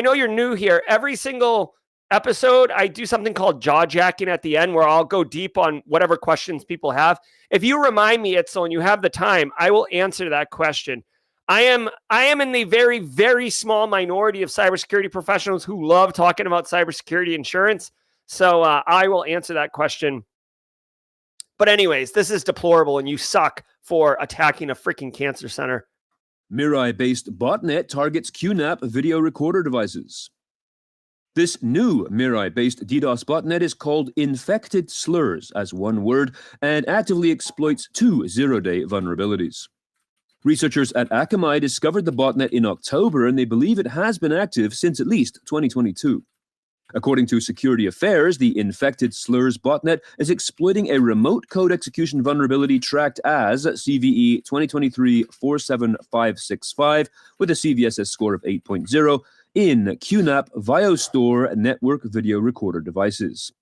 know you're new here. Every single episode, I do something called jaw jacking at the end where I'll go deep on whatever questions people have. If you remind me, Itzel, and you have the time, I will answer that question. I am in the very, very small minority of cybersecurity professionals who love talking about cybersecurity insurance. So I will answer that question. But anyways, this is deplorable and you suck for attacking a freaking cancer center. Mirai-based botnet targets QNAP video recorder devices. This new Mirai-based DDoS botnet is called Infected Slurs as one word and actively exploits two zero-day vulnerabilities. Researchers at Akamai discovered the botnet in October, and they believe it has been active since at least 2022. According to Security Affairs, the Infected Slurs botnet is exploiting a remote code execution vulnerability tracked as CVE 2023-47565 with a CVSS score of 8.0 in QNAP VioStore network video recorder devices.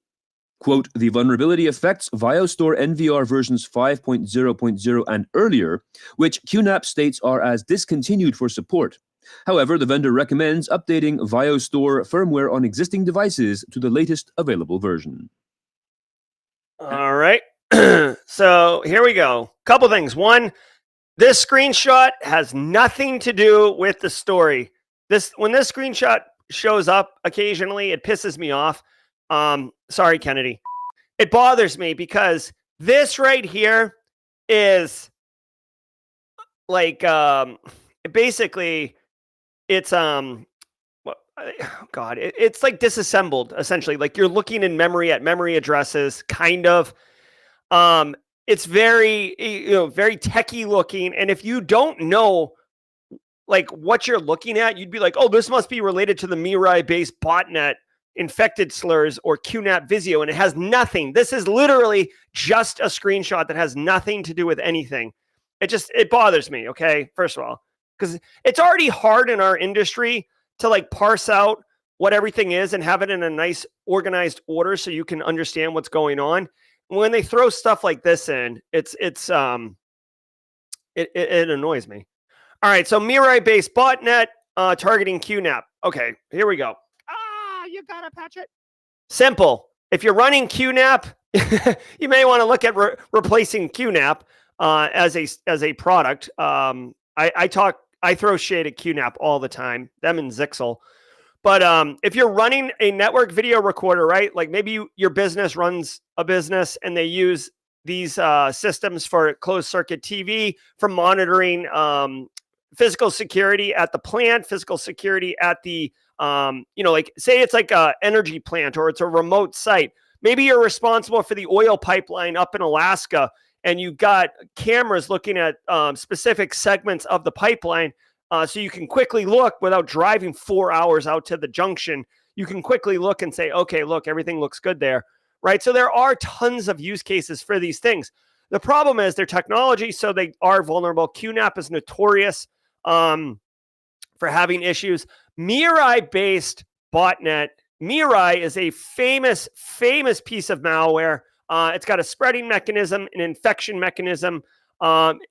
Quote, the vulnerability affects VioStore NVR versions 5.0.0 and earlier, which QNAP states are as discontinued for support. However, the vendor recommends updating VioStore firmware on existing devices to the latest available version. All right. So here we go. Couple things. One, this screenshot has nothing to do with the story. When this screenshot shows up occasionally, it pisses me off. Sorry, Kennedy. It bothers me because this right here is like basically it's it's like disassembled essentially. Like you're looking in memory at memory addresses, kind of. It's very very techie looking, and if you don't know like what you're looking at, you'd be like, oh, this must be related to the Mirai-based botnet Infected Slurs or QNAP Visio, and it has nothing. This is literally just a screenshot that has nothing to do with anything. It bothers me, okay, first of all, because it's already hard in our industry to like parse out what everything is and have it in a nice organized order so you can understand what's going on. When they throw stuff like this in, it annoys me. All right, so Mirai-based botnet targeting QNAP. Okay, here we go. You gotta patch it. Simple. If you're running QNAP, you may want to look at replacing QNAP as a product. I throw shade at QNAP all the time, them and Zixel. But if you're running a network video recorder, right? Like maybe your business runs a business and they use these systems for closed circuit TV for monitoring physical security at the plant, physical security at the like say it's like a energy plant or it's a remote site. Maybe you're responsible for the oil pipeline up in Alaska and you've got cameras looking at specific segments of the pipeline so you can quickly look without driving 4 hours out to the junction. You can quickly look and say, okay, look, everything looks good there, right? So there are tons of use cases for these things. The problem is their technology, so they are vulnerable. QNAP is notorious for having issues. Mirai-based botnet. Mirai is a famous piece of malware. It's got a spreading mechanism, an infection mechanism.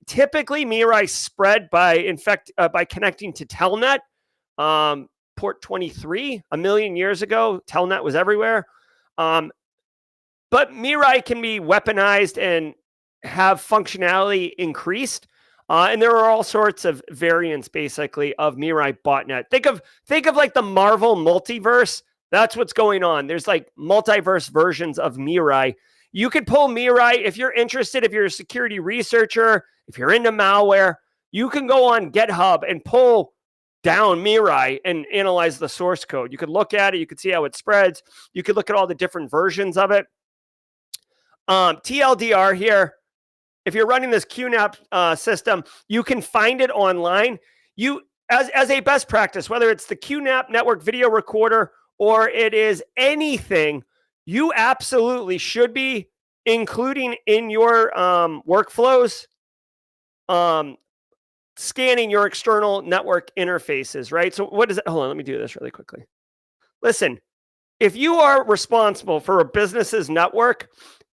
Typically, Mirai spread by connecting to Telnet, port 23. A million years ago, Telnet was everywhere. But Mirai can be weaponized and have functionality increased. And there are all sorts of variants, basically, of Mirai botnet. Think of like the Marvel multiverse. That's what's going on. There's like multiverse versions of Mirai. You could pull Mirai if you're interested. If you're a security researcher, if you're into malware, you can go on GitHub and pull down Mirai and analyze the source code. You could look at it. You could see how it spreads. You could look at all the different versions of it. TLDR here. If you're running this QNAP system, you can find it online. You, as a best practice, whether it's the QNAP network video recorder or it is anything, you absolutely should be including in your workflows, scanning your external network interfaces, right? So what is it? Hold on, let me do this really quickly. Listen, if you are responsible for a business's network,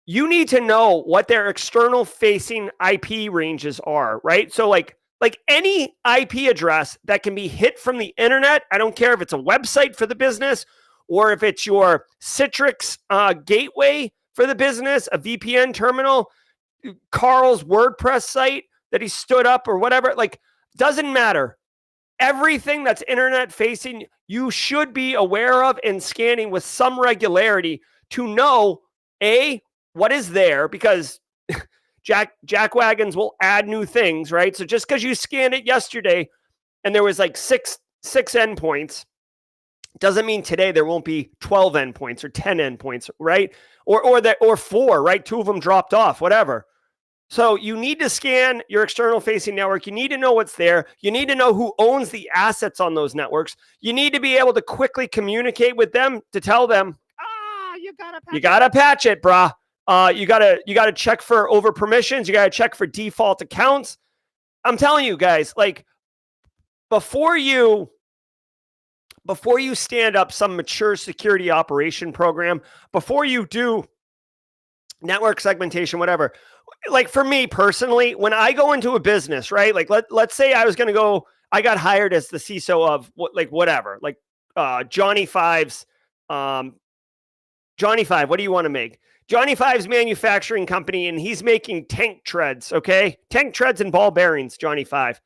you need to know what their external facing IP ranges are, right? So like any IP address that can be hit from the internet, I don't care if it's a website for the business or if it's your Citrix gateway for the business, a VPN terminal, Carl's WordPress site that he stood up or whatever, like, doesn't matter. Everything that's internet facing, you should be aware of and scanning with some regularity to know, A, what is there, because jackwagons will add new things, right? So just because you scanned it yesterday and there was like six endpoints, doesn't mean today there won't be 12 endpoints or 10 endpoints, right? Or 4, right? 2 of them dropped off, whatever. So you need to scan your external facing network. You need to know what's there. You need to know who owns the assets on those networks. You need to be able to quickly communicate with them to tell them, you gotta patch it, brah. You gotta check for over permissions. You gotta check for default accounts. I'm telling you guys, like, before you stand up some mature security operation program, before you do network segmentation, whatever, like for me personally, when I go into a business, right? Like let's say I got hired as the CISO of whatever, like Johnny Five's, Johnny Five, what do you want to make? Johnny Five's manufacturing company, and he's making tank treads, okay? Tank treads and ball bearings, Johnny Five.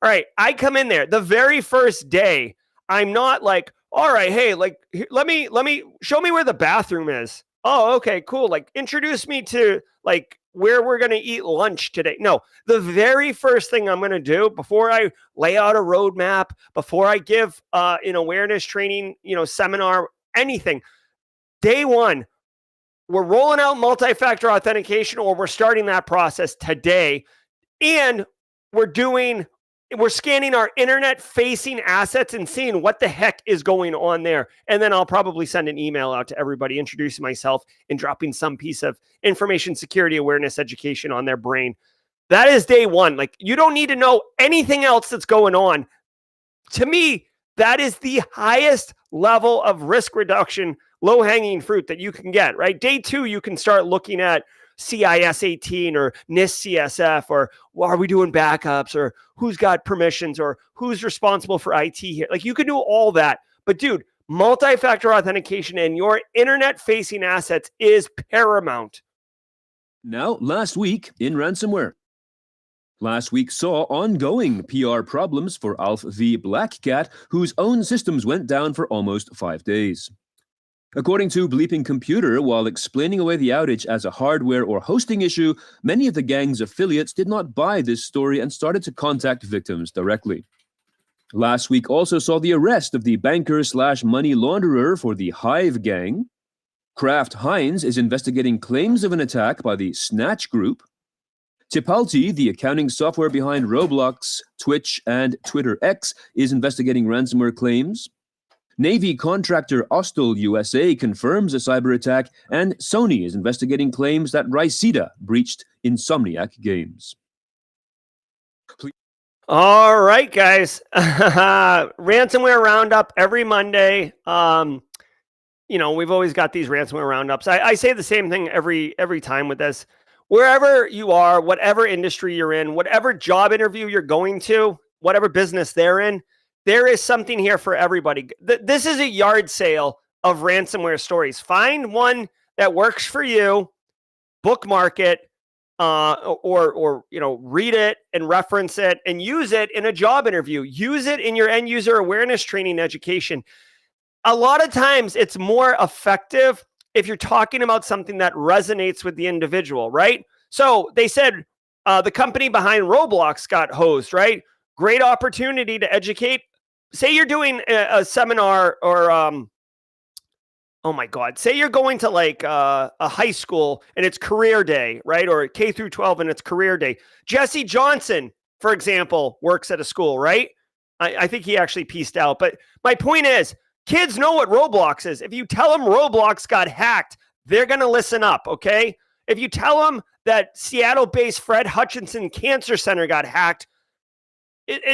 All right, I come in there. The very first day, I'm not like, all right, hey, like, let me show me where the bathroom is. Oh, okay, cool. Like, introduce me to, like, where we're going to eat lunch today. No, the very first thing I'm going to do before I lay out a roadmap, before I give an awareness training, seminar, anything, day one, we're rolling out multi-factor authentication, or we're starting that process today. And we're scanning our internet-facing assets and seeing what the heck is going on there. And then I'll probably send an email out to everybody, introducing myself and dropping some piece of information security awareness education on their brain. That is day one. Like, you don't need to know anything else that's going on. To me, that is the highest level of risk reduction, low-hanging fruit that you can get, right? Day two, you can start looking at CIS 18 or NIST CSF, or are we doing backups, or who's got permissions, or who's responsible for IT here. Like, you can do all that. But dude, multi-factor authentication and your internet-facing assets is paramount. Now, last week in ransomware. Last week saw ongoing PR problems for Alf the Black Cat, whose own systems went down for almost 5 days. According to Bleeping Computer, while explaining away the outage as a hardware or hosting issue, many of the gang's affiliates did not buy this story and started to contact victims directly. Last week also saw the arrest of the banker/money launderer for the Hive gang. Kraft Heinz is investigating claims of an attack by the Snatch Group. Tipalti, the accounting software behind Roblox, Twitch, and Twitter X, is investigating ransomware claims. Navy contractor Ostel USA confirms a cyber attack, and Sony is investigating claims that Rysida breached Insomniac Games. All right, guys. Ransomware roundup every Monday. We've always got these ransomware roundups. I say the same thing every time with this. Wherever you are, whatever industry you're in, whatever job interview you're going to, whatever business they're in, there is something here for everybody. This is a yard sale of ransomware stories. Find one that works for you, bookmark it, or read it and reference it and use it in a job interview. Use it in your end user awareness training education. A lot of times it's more effective if you're talking about something that resonates with the individual, right? So they said the company behind Roblox got hosed, right? Great opportunity to educate. Say you're doing a seminar, or oh my God, say you're going to like a high school and it's career day, right? Or K through 12 and it's career day. Jesse Johnson, for example, works at a school, right? I think he actually pieced out. But my point is, Kids know what Roblox is. If you tell them Roblox got hacked, they're going to listen up, okay? If you tell them that Seattle-based Fred Hutchinson Cancer Center got hacked,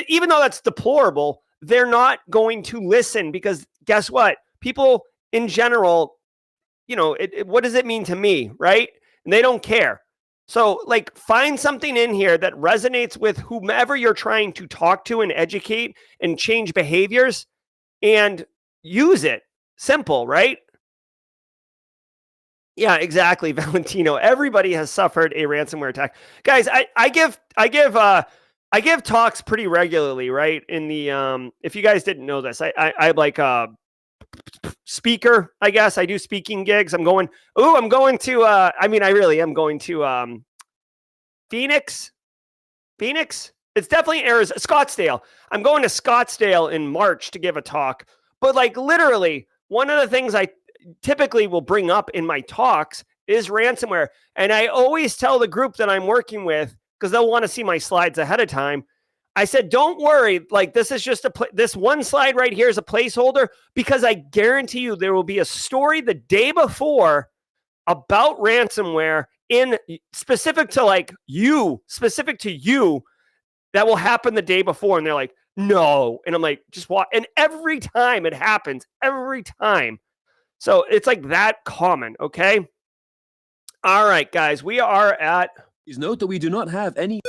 even though that's deplorable, they're not going to listen because guess what? People in general, what does it mean to me, right? And they don't care. So, find something in here that resonates with whomever you're trying to talk to and educate and change behaviors and use it. Simple, right? Yeah, exactly, Valentino. Everybody has suffered a ransomware attack. Guys, I give talks pretty regularly, right? In the if you guys didn't know this, I'm like a speaker, I guess. I do speaking gigs. I'm going to I really am going to Phoenix. It's definitely Arizona, Scottsdale. I'm going to Scottsdale in March to give a talk. But literally, one of the things I typically will bring up in my talks is ransomware. And I always tell the group that I'm working with, because they'll want to see my slides ahead of time. I said, don't worry. This is just this one slide right here is a placeholder, because I guarantee you there will be a story the day before about ransomware specific to you that will happen the day before. And they're like, no. And I'm like, just watch. And every time it happens, every time. So it's that common. Okay. All right, guys, we are at. Please note that we do not have any.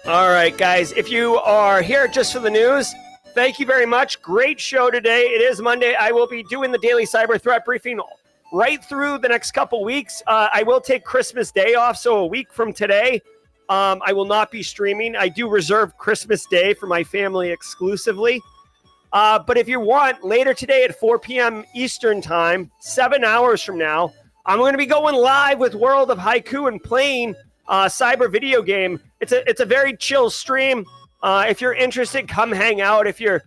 All right, guys, if you are here just for the news, thank you very much. Great show today. It is Monday. I will be doing the daily cyber threat briefing right through the next couple weeks. I will take Christmas Day off, so a week from today, I will not be streaming. I do reserve Christmas Day for my family exclusively. But if you want, later today at 4 p.m. Eastern Time, 7 hours from now, I'm going to be going live with World of Haiku and playing cyber video game. It's a very chill stream. If you're interested, come hang out. If you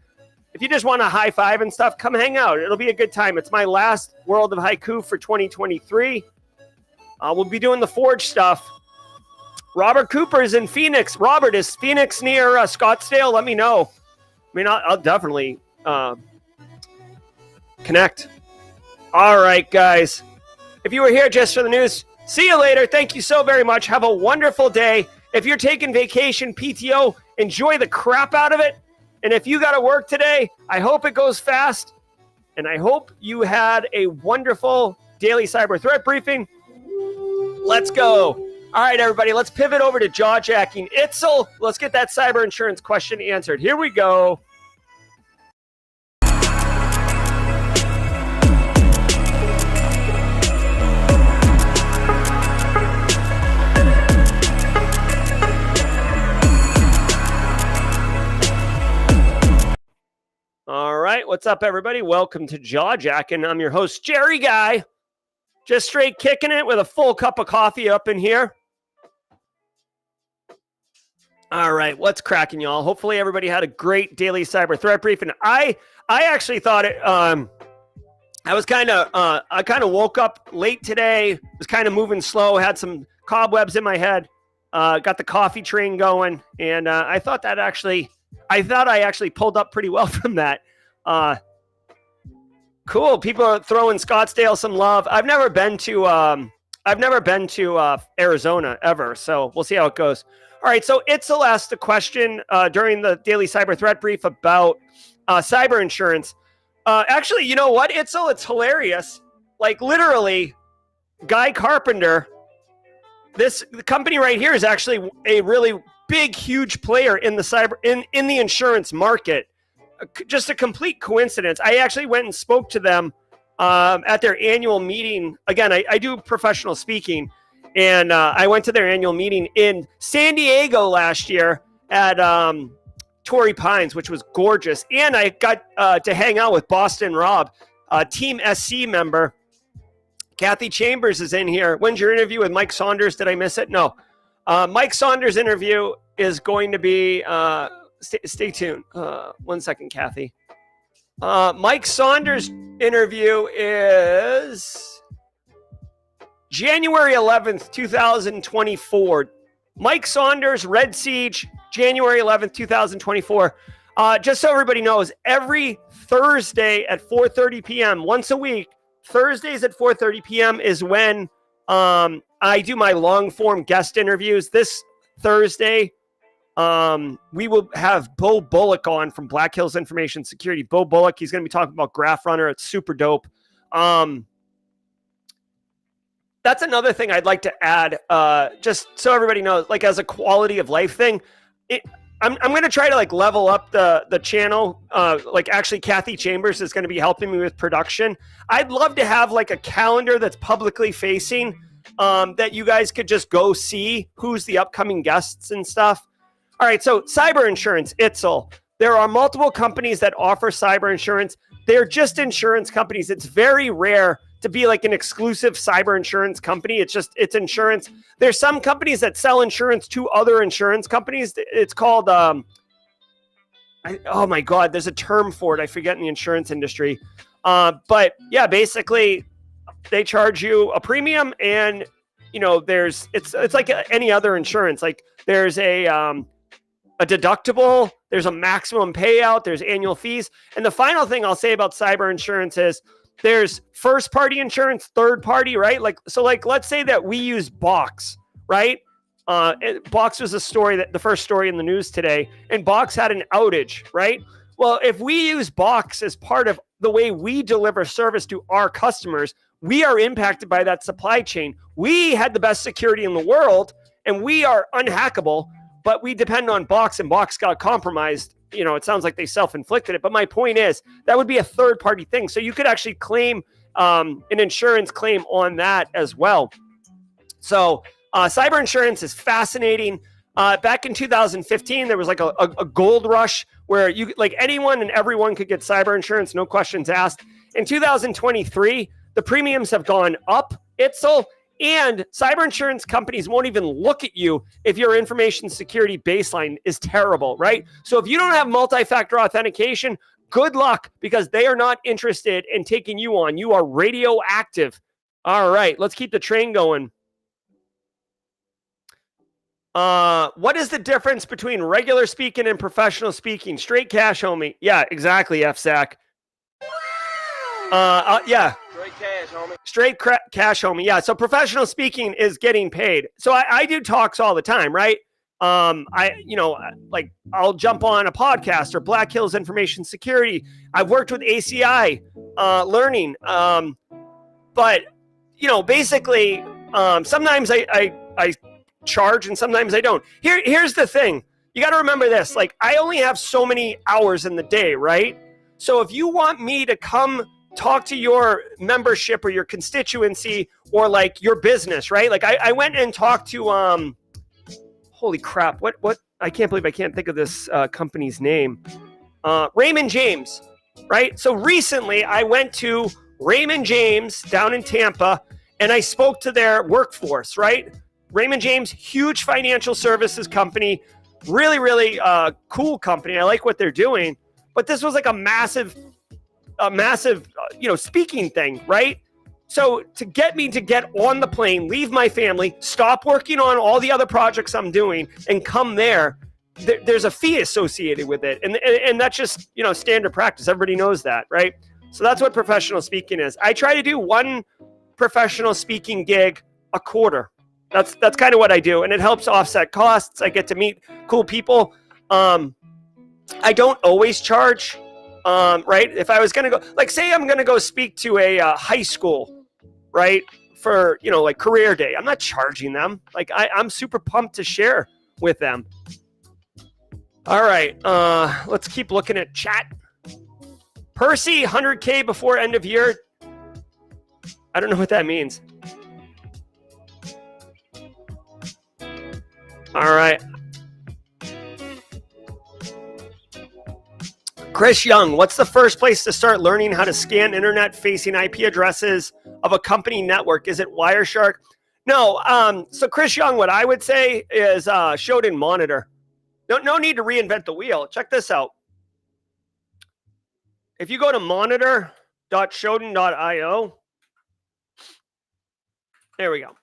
just want a high five and stuff, come hang out. It'll be a good time. It's my last World of Haiku for 2023. We'll be doing the Forge stuff. Robert Cooper is in Phoenix. Robert, is Phoenix near Scottsdale? Let me know. I mean, I'll definitely connect. All right, guys. If you were here just for the news, see you later. Thank you so very much. Have a wonderful day. If you're taking vacation, PTO, enjoy the crap out of it. And if you got to work today, I hope it goes fast. And I hope you had a wonderful daily cyber threat briefing. Let's go. All right, everybody, let's pivot over to jaw-jacking. Itzel, let's get that cyber insurance question answered. Here we go. All right, what's up, everybody? Welcome to Jaw Jacking. I'm your host, Jerry Guy. Just straight kicking it with a full cup of coffee up in here. All right, what's cracking, y'all? Hopefully, everybody had a great daily cyber threat brief, and I actually thought it. I kind of woke up late today. Was kind of moving slow. Had some cobwebs in my head. Got the coffee train going, and I thought I actually pulled up pretty well from that. Cool. People are throwing Scottsdale some love. I've never been to Arizona ever, so we'll see how it goes. All right. So Itzel asked a question during the daily cyber threat brief about cyber insurance. Actually, you know what, Itzel? It's hilarious. Literally, Guy Carpenter. The company right here is actually a really big, huge player in the in the insurance market. Just a complete coincidence. I actually went and spoke to them at their annual meeting. Again, I do professional speaking, and I went to their annual meeting in San Diego last year at Torrey Pines, which was gorgeous. And I got to hang out with Boston Rob, Team SC member. Kathy Chambers is in here. When's your interview with Mike Saunders? Did I miss it? No. Mike Saunders' interview is going to be, stay tuned. 1 second, Kathy. Mike Saunders' interview is January 11th, 2024. Mike Saunders, Red Siege, January 11th, 2024. Just so everybody knows, every Thursday at 4:30 p.m., once a week, Thursdays at 4:30 p.m. is when I do my long form guest interviews. This Thursday, we will have Bo Bullock on from Black Hills Information Security. Bo Bullock, he's going to be talking about Graph Runner. It's super dope. That's another thing I'd like to add, just so everybody knows, like as a quality of life thing. I'm going to try to like level up the channel. Like actually Kathy Chambers is going to be helping me with production. I'd love to have like a calendar that's publicly facing, that you guys could just go see who's the upcoming guests and stuff. All right. So cyber insurance, ITSL. There are multiple companies that offer cyber insurance. They're just insurance companies. It's very rare to be like an exclusive cyber insurance company. It's insurance. There's some companies that sell insurance to other insurance companies. It's called, oh my God, there's a term for it. I forget in the insurance industry. But yeah, basically they charge you a premium and, you know, it's like any other insurance. Like there's a deductible, there's a maximum payout, there's annual fees. And the final thing I'll say about cyber insurance is, there's first party insurance, third party, right? Like, so like, let's say that we use Box, right? Box was the first story in the news today, and Box had an outage, right? Well, if we use Box as part of the way we deliver service to our customers, we are impacted by that supply chain. We had the best security in the world and we are unhackable, but we depend on Box and Box got compromised. You know, it sounds like they self-inflicted it, but my point is that would be a third party thing. So you could actually claim an insurance claim on that as well. So cyber insurance is fascinating. Back in 2015, there was like a gold rush where you like anyone and everyone could get cyber insurance, no questions asked. In 2023, the premiums have gone up. And cyber insurance companies won't even look at you if your information security baseline is terrible, right? So if you don't have multi-factor authentication, good luck, because they are not interested in taking you on. You are radioactive. All right, let's keep the train going. What is the difference between regular speaking and professional speaking? Straight cash, homie. Yeah, exactly, FSAC. Yeah. Straight cash, homie. Yeah. So professional speaking is getting paid. So I do talks all the time, right? I'll jump on a podcast or Black Hills Information Security. I've worked with ACI learning. But basically, sometimes I charge and sometimes I don't. Here's the thing. You got to remember this. Like, I only have so many hours in the day, right? So if you want me to come talk to your membership or your constituency or like your business, right? Like I went and talked to, holy crap. What, I can't believe I can't think of this company's name. Raymond James, right? So recently I went to Raymond James down in Tampa and I spoke to their workforce, right? Raymond James, huge financial services company, really, really cool company. I like what they're doing, but this was like a massive, speaking thing, right? So to get me to get on the plane, leave my family, stop working on all the other projects I'm doing and come there, there's a fee associated with it. And that's just, standard practice. Everybody knows that, right? So that's what professional speaking is. I try to do one professional speaking gig a quarter. That's kind of what I do. And it helps offset costs. I get to meet cool people. I don't always charge. Right? If I was going to go, like, say I'm going to go speak to a high school, right? For, like career day. I'm not charging them. Like I'm super pumped to share with them. All right. Let's keep looking at chat. Percy, 100K before end of year. I don't know what that means. All right. Chris Young, what's the first place to start learning how to scan internet-facing IP addresses of a company network? Is it Wireshark? No. So Chris Young, what I would say is Shodan Monitor. No need to reinvent the wheel. Check this out. If you go to monitor.shodan.io, there we go.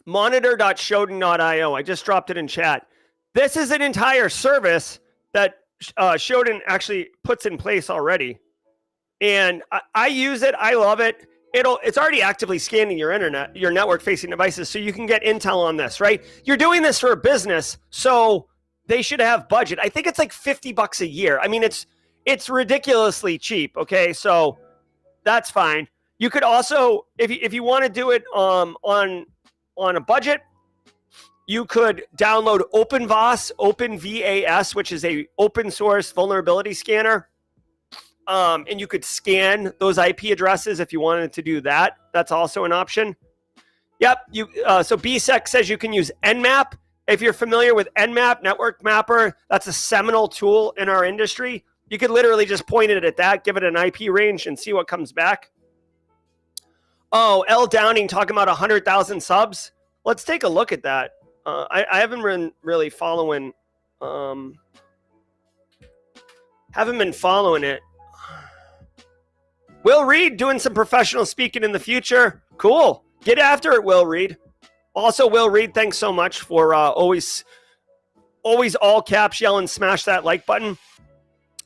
Monitor.Shodan.io. I just dropped it in chat. This is an entire service that Shodan actually puts in place already. And I use it. I love it. It's already actively scanning your internet, your network facing devices, so you can get intel on this, right? You're doing this for a business, so they should have budget. I think it's like $50 a year. I mean, it's ridiculously cheap. Okay, so that's fine. You could also, if you want to do it on a budget, you could download OpenVAS, which is a open source vulnerability scanner. And you could scan those IP addresses if you wanted to do that. That's also an option. Yep. So BSEC says you can use Nmap. If you're familiar with Nmap, Network Mapper, that's a seminal tool in our industry. You could literally just point it at that, give it an IP range, and see what comes back. Oh, L Downing talking about 100,000 subs. Let's take a look at that. I haven't been really following. Haven't been following it. Will Reed doing some professional speaking in the future. Cool. Get after it, Will Reed. Also, Will Reed, thanks so much for always all caps yelling, smash that like button.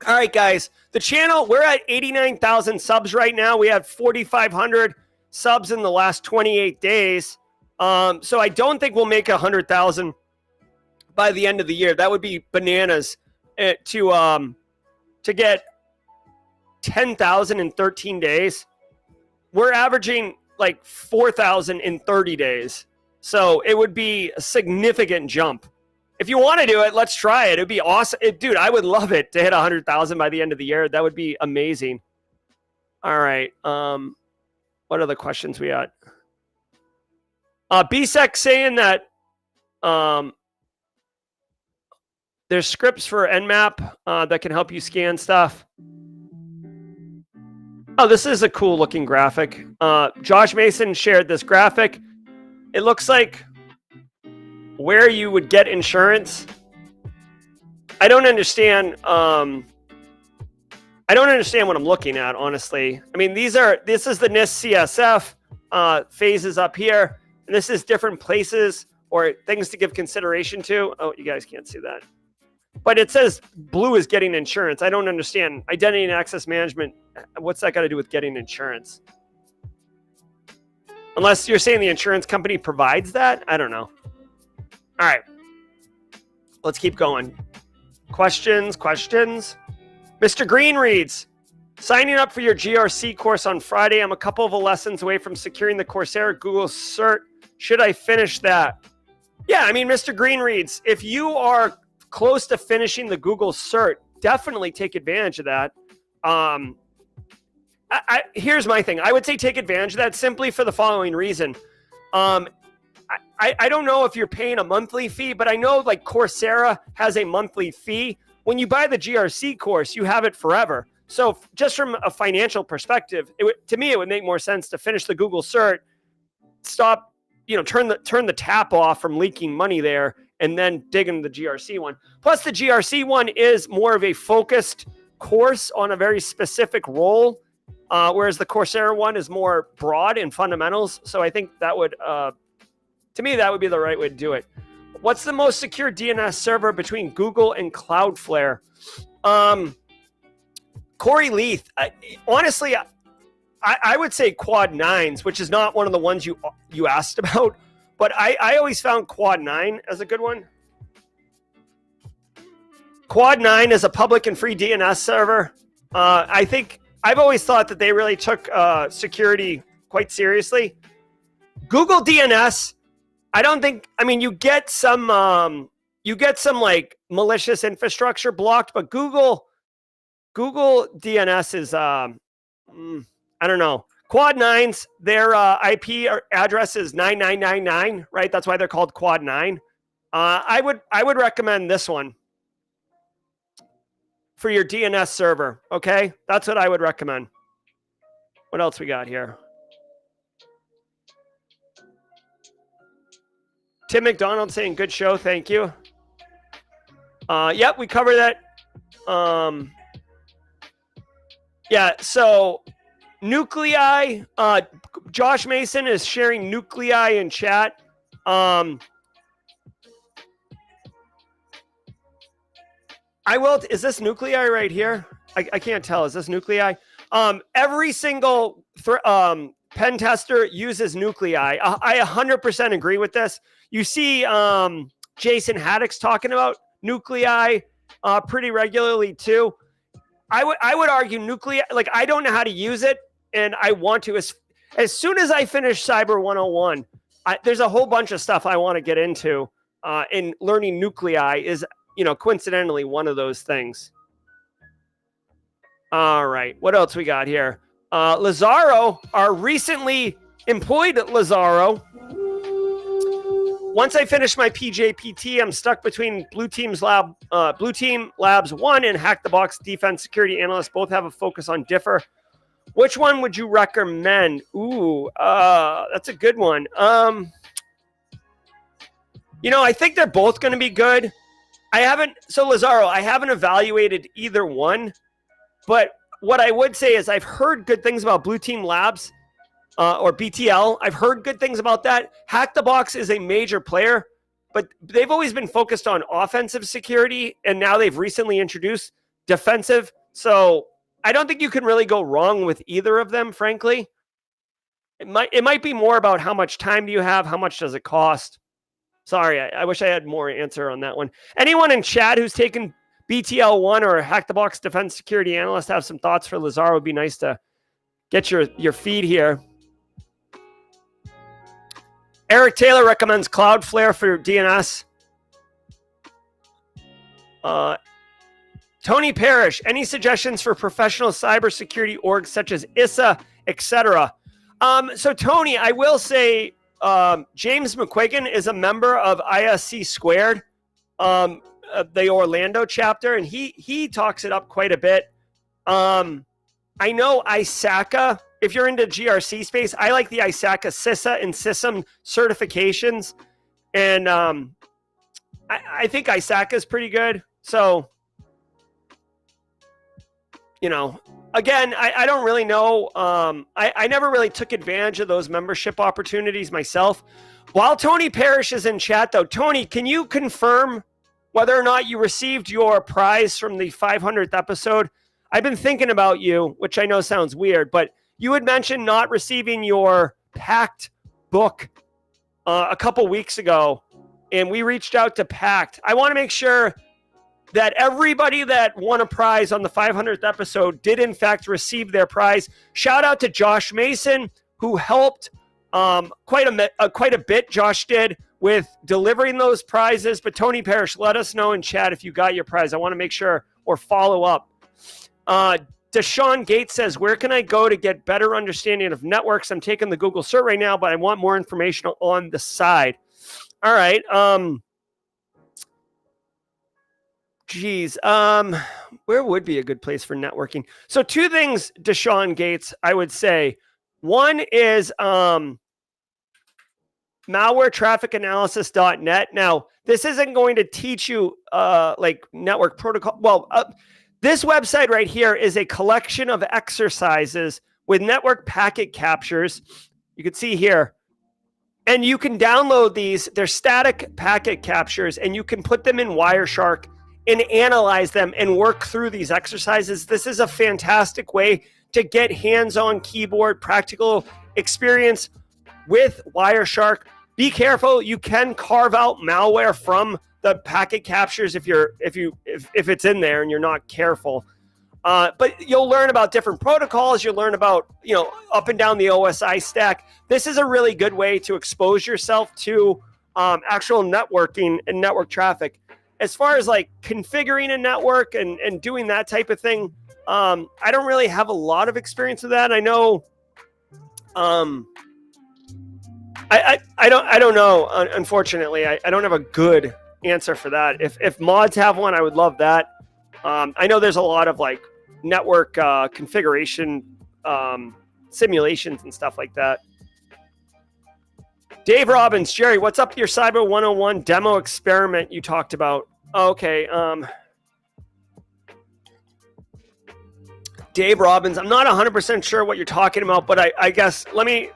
All right, guys. The channel, we're at 89,000 subs right now. We have 4,500 subs in the last 28 days. So I don't think we'll make 100,000 by the end of the year. That would be bananas to get 10,000 in 13 days. We're averaging like 4,000 in 30 days. So it would be a significant jump. If you want to do it, let's try it. It'd be awesome. Dude, I would love it to hit 100,000 by the end of the year. That would be amazing. All right. What other questions we got? BSEC saying that there's scripts for Nmap that can help you scan stuff. Oh, this is a cool looking graphic. Josh Mason shared this graphic. It looks like where you would get insurance. I don't understand. I don't understand what I'm looking at, honestly. I mean, this is the NIST CSF phases up here. And this is different places or things to give consideration to. Oh, you guys can't see that. But it says blue is getting insurance. I don't understand. Identity and access management. What's that got to do with getting insurance? Unless you're saying the insurance company provides that. I don't know. All right. Let's keep going. Questions. Mr. Green reads, signing up for your GRC course on Friday. I'm a couple of lessons away from securing the Coursera Google cert. Should I finish that? Yeah, I mean, Mr. Green reads, if you are close to finishing the Google cert, definitely take advantage of that. Here's my thing. I would say take advantage of that simply for the following reason. I don't know if you're paying a monthly fee, but I know like Coursera has a monthly fee. When you buy the GRC course, you have it forever. So just from a financial perspective, to me, it would make more sense to finish the Google cert, stop, turn the tap off from leaking money there, and then dig into the GRC one. Plus, the GRC one is more of a focused course on a very specific role, whereas the Coursera one is more broad in fundamentals. So I think that would, to me, that would be the right way to do it. What's the most secure DNS server between Google and Cloudflare? Corey Leith, honestly, I would say Quad 9s, which is not one of the ones you asked about, but I always found Quad 9 as a good one. Quad 9 is a public and free DNS server. I think I've always thought that they really took security quite seriously. Google DNS, I don't think. I mean, you get some like malicious infrastructure blocked, but Google DNS is I don't know. Quad 9s, their IP address is 9999, right? That's why they're called Quad 9. I would recommend this one for your DNS server. Okay, that's what I would recommend. What else we got here? Tim McDonald saying good show, thank you. Yep, we covered that. Yeah, so Nuclei, Josh Mason is sharing Nuclei in chat. Is this nuclei right here? I can't tell. Is this nuclei? Every single pen tester uses nuclei. I 100% agree with this. You see Jason Haddock's talking about nuclei pretty regularly too. I would argue nuclei, like I don't know how to use it, and I want to. As soon as I finish Cyber 101, there's a whole bunch of stuff I want to get into, and learning nuclei is, coincidentally one of those things. All right, what else we got here? Lazaro, our recently employed Lazaro. Once I finish my PJPT, I'm stuck between Blue Team Labs 1 and Hack the Box Defense Security Analyst. Both have a focus on differ. Which one would you recommend? Ooh, that's a good one. I think they're both going to be good. Lazaro, I haven't evaluated either one, but what I would say is I've heard good things about Blue Team Labs or BTL. I've heard good things about that. Hack the Box is a major player, but they've always been focused on offensive security, and now they've recently introduced defensive. So I don't think you can really go wrong with either of them, frankly. It might be more about how much time do you have, how much does it cost. Sorry, I wish I had more answer on that one. Anyone in chat who's taken BTL1 or Hack the Box Defense Security Analyst have some thoughts for Lazaro? Would be nice to get your feed here. Eric Taylor recommends Cloudflare for DNS. Tony Parrish, any suggestions for professional cybersecurity orgs such as ISA, etc.? So Tony, I will say James McQuiggan is a member of ISC Squared, the Orlando chapter, and he talks it up quite a bit. I know ISACA, if you're into GRC space, I like the ISACA CISA and CISM certifications, and I think ISACA is pretty good. So, again, I don't really know. I never really took advantage of those membership opportunities myself. While Tony Parrish is in chat, though, Tony, can you confirm whether or not you received your prize from the 500th episode? I've been thinking about you, which I know sounds weird, but you had mentioned not receiving your Pact book a couple weeks ago, and we reached out to Pact. I want to make sure that everybody that won a prize on the 500th episode did in fact receive their prize. Shout out to Josh Mason, who helped quite a bit. Josh did with delivering those prizes. But Tony Parrish, let us know in chat if you got your prize. I want to make sure or follow up. Deshaun Gates says, where can I go to get better understanding of networks? I'm taking the Google cert right now, but I want more information on the side. All right. Where would be a good place for networking? So two things, Deshaun Gates, I would say. One is malwaretrafficanalysis.net. Now, this isn't going to teach you like network protocol. Well, this website right here is a collection of exercises with network packet captures. You can see here. And you can download these. They're static packet captures, and you can put them in Wireshark and analyze them and work through these exercises. This is a fantastic way to get hands-on keyboard practical experience with Wireshark. Be careful, you can carve out malware from the packet captures if it's in there and you're not careful. But you'll learn about different protocols. You'll learn about, up and down the OSI stack. This is a really good way to expose yourself to actual networking and network traffic. As far as like configuring a network and doing that type of thing, I don't really have a lot of experience with that. I know, I don't know. Unfortunately, I don't have a good answer for that. If mods have one, I would love that. I know there's a lot of like network configuration simulations and stuff like that. Dave Robbins, Jerry, what's up with your Cyber 101 demo experiment you talked about? Okay. Dave Robbins, I'm not 100% sure what you're talking about, but I guess let me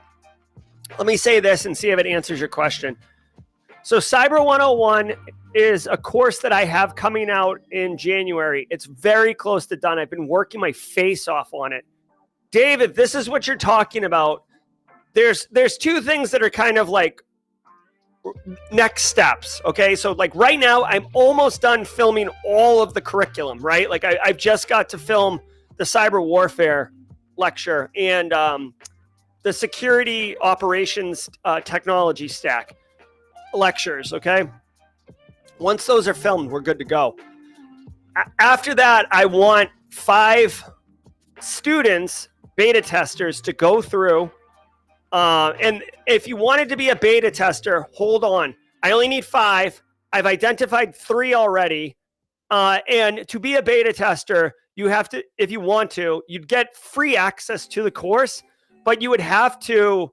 say this and see if it answers your question. So Cyber 101 is a course that I have coming out in January. It's very close to done. I've been working my face off on it. David, this is what you're talking about. There's two things that are kind of like next steps. Okay. So like right now I'm almost done filming all of the curriculum, right? Like I've just got to film the cyber warfare lecture and the security operations technology stack lectures. Okay. Once those are filmed, we're good to go. After that, I want 5 students, beta testers, to go through. And if you wanted to be a beta tester, hold on. I only need 5. I've identified 3 already. And to be a beta tester, you have to, if you want to, you'd get free access to the course, but you would have to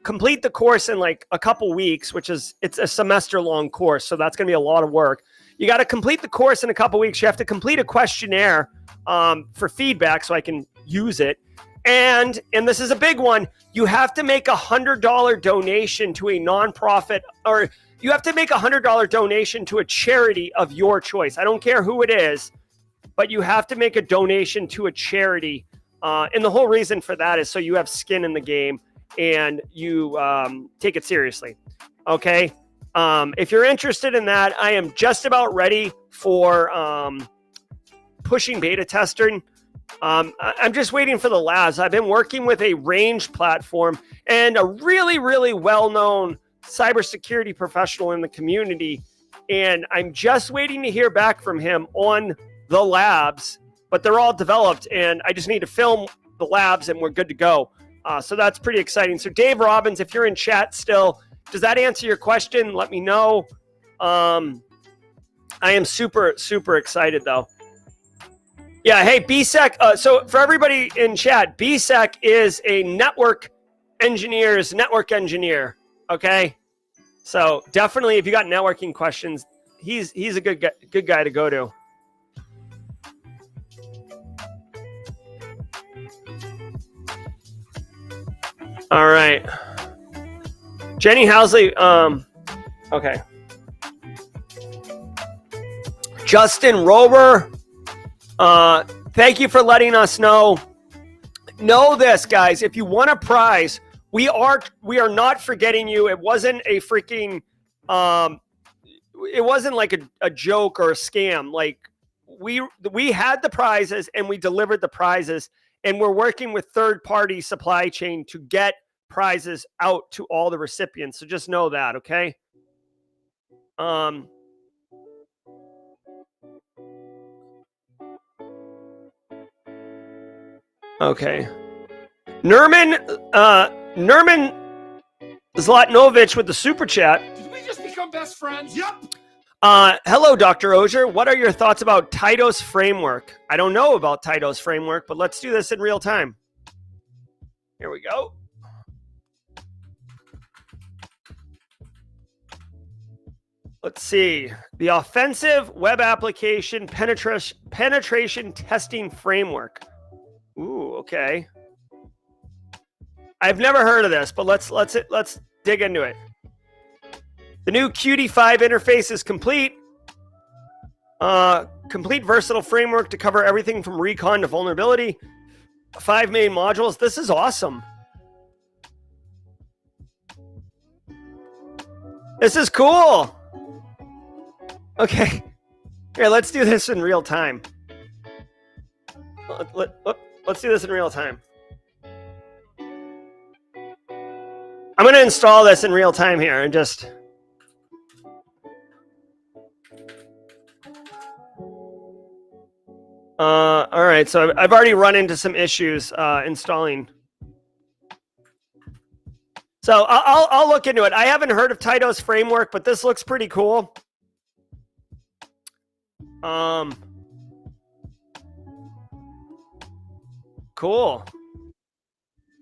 complete the course in like a couple weeks, it's a semester long course. So that's going to be a lot of work. You got to complete the course in a couple weeks. You have to complete a questionnaire for feedback so I can use it. And this is a big one. You have to make $100 donation to a nonprofit, or you have to make $100 donation to a charity of your choice. I don't care who it is, but you have to make a donation to a charity. And the whole reason for that is so you have skin in the game and you take it seriously. Okay. If you're interested in that, I am just about ready for pushing beta testing. I'm just waiting for the labs. I've been working with a range platform and a really, really well-known cybersecurity professional in the community. And I'm just waiting to hear back from him on the labs, but they're all developed and I just need to film the labs and we're good to go. So that's pretty exciting. So Dave Robbins, if you're in chat still, does that answer your question? Let me know. I am super, super excited though. Yeah, hey, BSEC. So for everybody in chat, BSEC is a network engineer, okay? So definitely if you got networking questions, he's a good guy to go to. All right. Jenny Housley, okay. Justin Rober, thank you for letting us know. Know this, guys. If you want a prize, we are not forgetting you. It wasn't a freaking, it wasn't like a joke or a scam. Like we had the prizes and we delivered the prizes, and we're working with third-party supply chain to get prizes out to all the recipients. So just know that, okay? Okay. Nerman Zlatnovich with the super chat. Did we just become best friends? Yep. Hello, Dr. Auger. What are your thoughts about Tytos framework? I don't know about Tytos framework, but let's do this in real time. Here we go. Let's see. The Offensive Web Application Penetration Testing Framework. Ooh, okay. I've never heard of this, but let's dig into it. The new Qt5 interface is complete. Complete versatile framework to cover everything from recon to vulnerability. 5 main modules. This is awesome. This is cool. Okay. Here, let's do this in real time. Let's do this in real time. I'm going to install this in real time here and just... all right, so I've already run into some issues installing. So I'll look into it. I haven't heard of Tytos framework, but this looks pretty cool. Cool.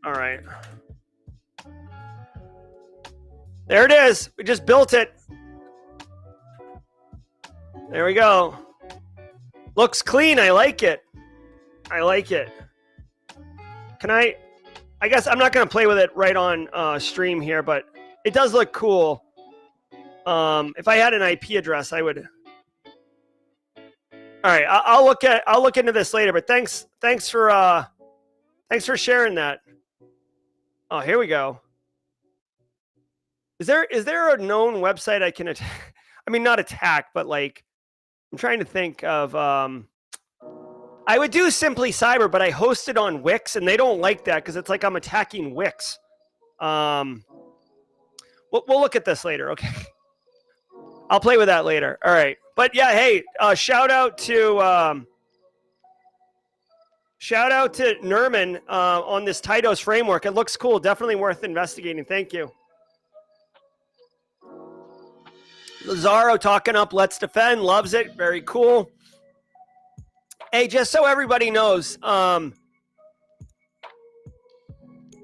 All right. There it is. We just built it. There we go. Looks clean. I like it. I like it. Can I guess I'm not going to play with it right on stream here, but it does look cool. If I had an IP address, I would. All right, I'll look into this later. But thanks for sharing that. Oh, here we go. Is there a known website I can attack? I mean, not attack, but like, I'm trying to think of. I would do Simply Cyber, but I host it on Wix, and they don't like that because it's like I'm attacking Wix. We'll look at this later. Okay, I'll play with that later. All right, but yeah, hey, shout out to Nerman on this Tydos framework. It looks cool. Definitely worth investigating. Thank you. Lazaro talking up Let's Defend. Loves it. Very cool. Hey, just so everybody knows,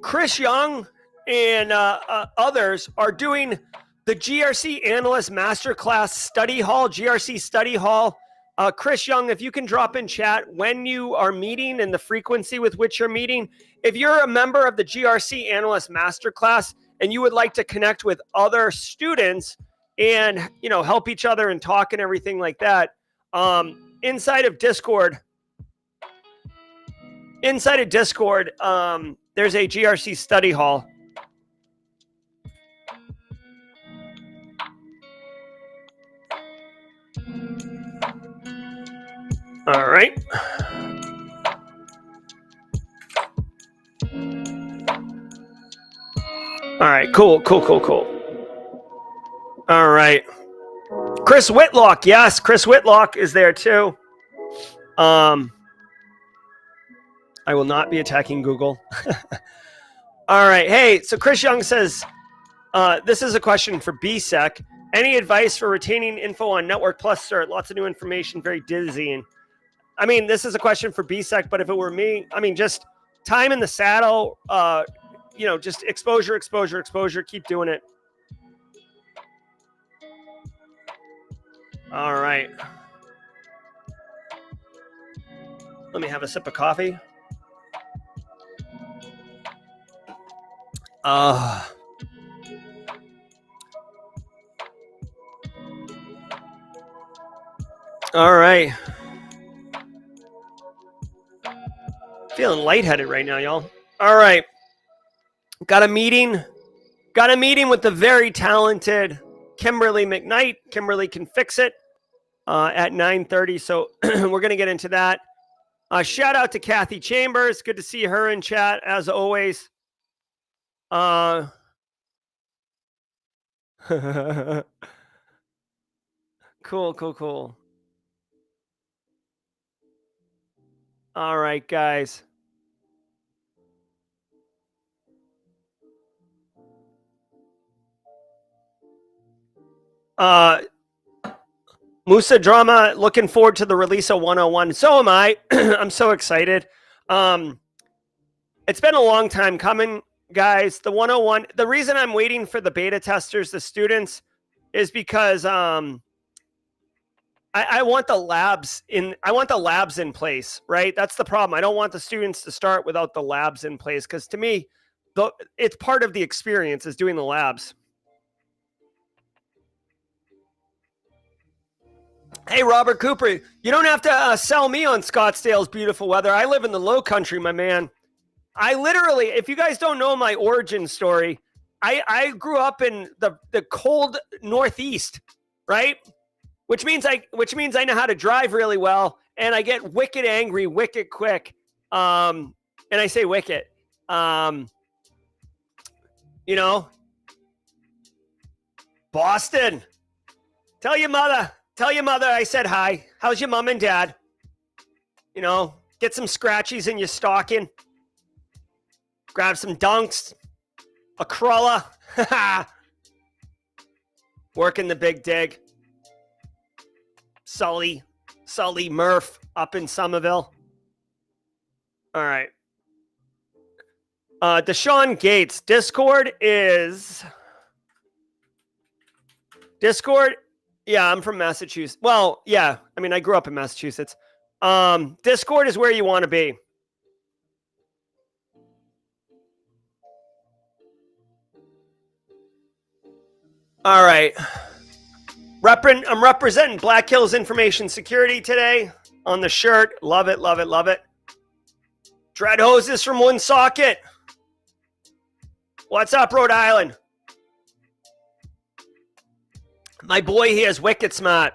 Chris Young and others are doing the GRC Analyst Masterclass Study Hall, GRC Study Hall. Chris Young, if you can drop in chat when you are meeting and the frequency with which you're meeting. If you're a member of the GRC Analyst Masterclass and you would like to connect with other students and, you know, help each other and talk and everything like that, inside of Discord, there's a GRC Study Hall. All right. All right, cool. All right. Chris Whitlock. Yes, Chris Whitlock is there too. I will not be attacking Google. All right. Hey, so Chris Young says, this is a question for BSEC. Any advice for retaining info on Network Plus cert? Lots of new information, very dizzying. I mean, this is a question for BSEC, but if it were me, I mean, just time in the saddle, you know, just exposure, keep doing it. All right. Let me have a sip of coffee. All right. Feeling lightheaded right now, y'all. All right. Got a meeting with the very talented Kimberly McKnight. Kimberly can fix it at 9:30. So we're going to get into that. Shout out to Kathy Chambers. Good to see her in chat as always. Cool. All right, guys. Musa Drama, looking forward to the release of 101. So am I. I'm so excited. It's been a long time coming, guys. The 101, the reason I'm waiting for the beta testers, the students, is because I want the labs in place, right? That's the problem. I don't want the students to start without the labs in place, because to me, it's part of the experience is doing the labs. Hey, Robert Cooper, you don't have to sell me on Scottsdale's beautiful weather. I live in the low country, my man. I literally, if you guys don't know my origin story, I grew up in the cold Northeast, right? Which means I know how to drive really well, and I get wicked angry, wicked quick. And I say wicked. You know, Boston. Tell your mother I said hi. How's your mom and dad? You know, get some scratchies in your stocking. Grab some dunks. A cruller. Working the big dig. Sully Murph up in Somerville. All right. Deshaun Gates. Discord. Yeah, I'm from Massachusetts. Well, yeah. I mean, I grew up in Massachusetts. Discord is where you want to be. All right. I'm representing Black Hills Information Security today on the shirt. Love it, love it, love it. Dread hoses from One Socket. What's up, Rhode Island? My boy here is wicked smart.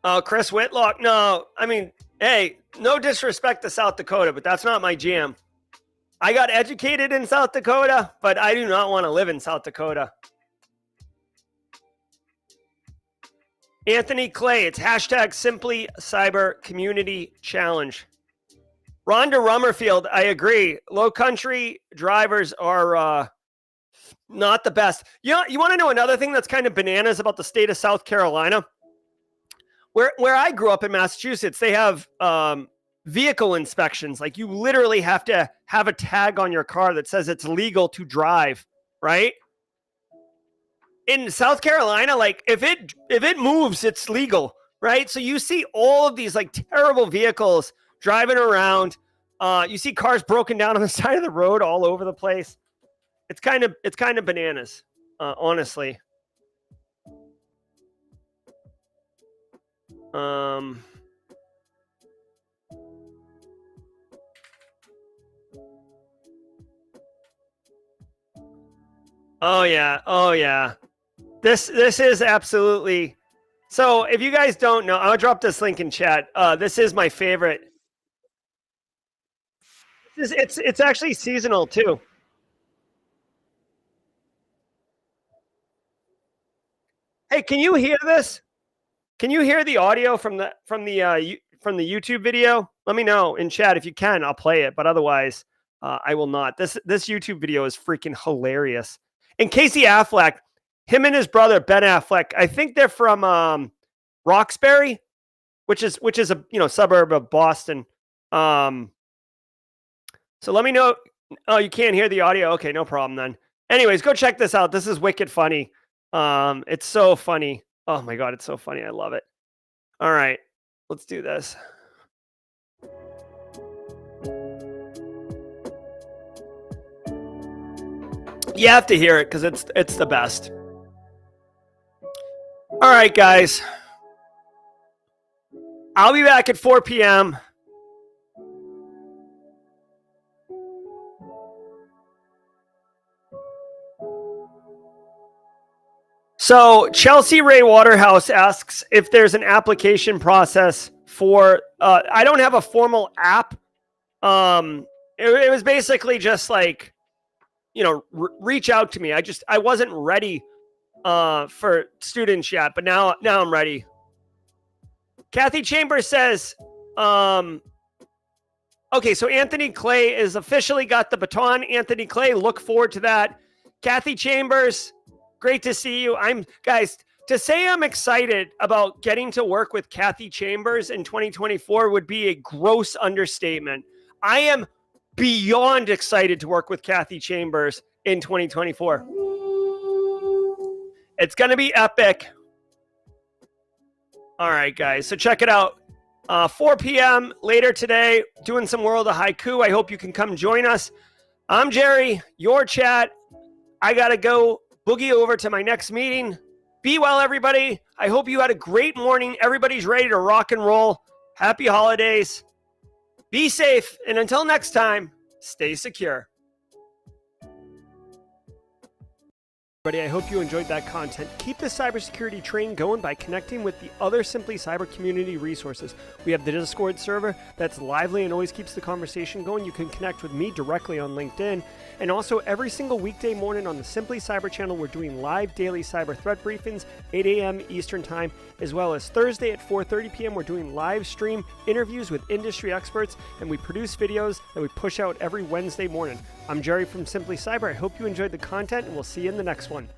Oh, Chris Whitlock. No, I mean, hey, no disrespect to South Dakota, but that's not my jam. I got educated in South Dakota, but I do not want to live in South Dakota. Anthony Clay, it's hashtag Simply Cyber Community Challenge. Rhonda Rummerfield, I agree. Low country drivers are not the best. You want to know another thing that's kind of bananas about the state of South Carolina? Where I grew up in Massachusetts, they have vehicle inspections. Like you literally have to have a tag on your car that says it's legal to drive, right? In South Carolina, like if it moves, it's legal, right? So you see all of these like terrible vehicles driving around. You see cars broken down on the side of the road all over the place. It's kind of bananas, honestly. Oh yeah. This is absolutely. So if you guys don't know, I'll drop this link in chat. This is my favorite. It's actually seasonal too. Hey, can you hear this? Can you hear the audio from the YouTube video? Let me know in chat if you can. I'll play it, but otherwise, I will not. This YouTube video is freaking hilarious. And Casey Affleck, him and his brother Ben Affleck, I think they're from Roxbury, which is a suburb of Boston. So let me know. Oh, you can't hear the audio. Okay, no problem then. Anyways, go check this out. This is wicked funny. It's so funny. Oh my God, it's so funny. I love it. All right, let's do this. You have to hear it because it's the best. All right, guys. I'll be back at 4 p.m. So Chelsea Ray Waterhouse asks if there's an application process for, I don't have a formal app. It was basically just like, reach out to me. I wasn't ready for students yet, but now I'm ready. Kathy Chambers says, okay, so Anthony Clay is officially got the baton. Anthony Clay, look forward to that. Kathy Chambers, great to see you. Guys, to say I'm excited about getting to work with Kathy Chambers in 2024 would be a gross understatement. I am beyond excited to work with Kathy Chambers in 2024. It's going to be epic. All right, guys. So check it out. 4 p.m. later today, doing some World of Haiku. I hope you can come join us. I'm Jerry, your chat. I got to go boogie over to my next meeting. Be well, everybody. I hope you had a great morning. Everybody's ready to rock and roll. Happy holidays. Be safe. And until next time, stay secure. Everybody, I hope you enjoyed that content. Keep the cybersecurity train going by connecting with the other Simply Cyber community resources. We have the Discord server that's lively and always keeps the conversation going. You can connect with me directly on LinkedIn. And also every single weekday morning on the Simply Cyber channel, we're doing live daily cyber threat briefings, 8 a.m. Eastern time, as well as Thursday at 4:30 p.m. We're doing live stream interviews with industry experts, and we produce videos that we push out every Wednesday morning. I'm Jerry from Simply Cyber. I hope you enjoyed the content, and we'll see you in the next one.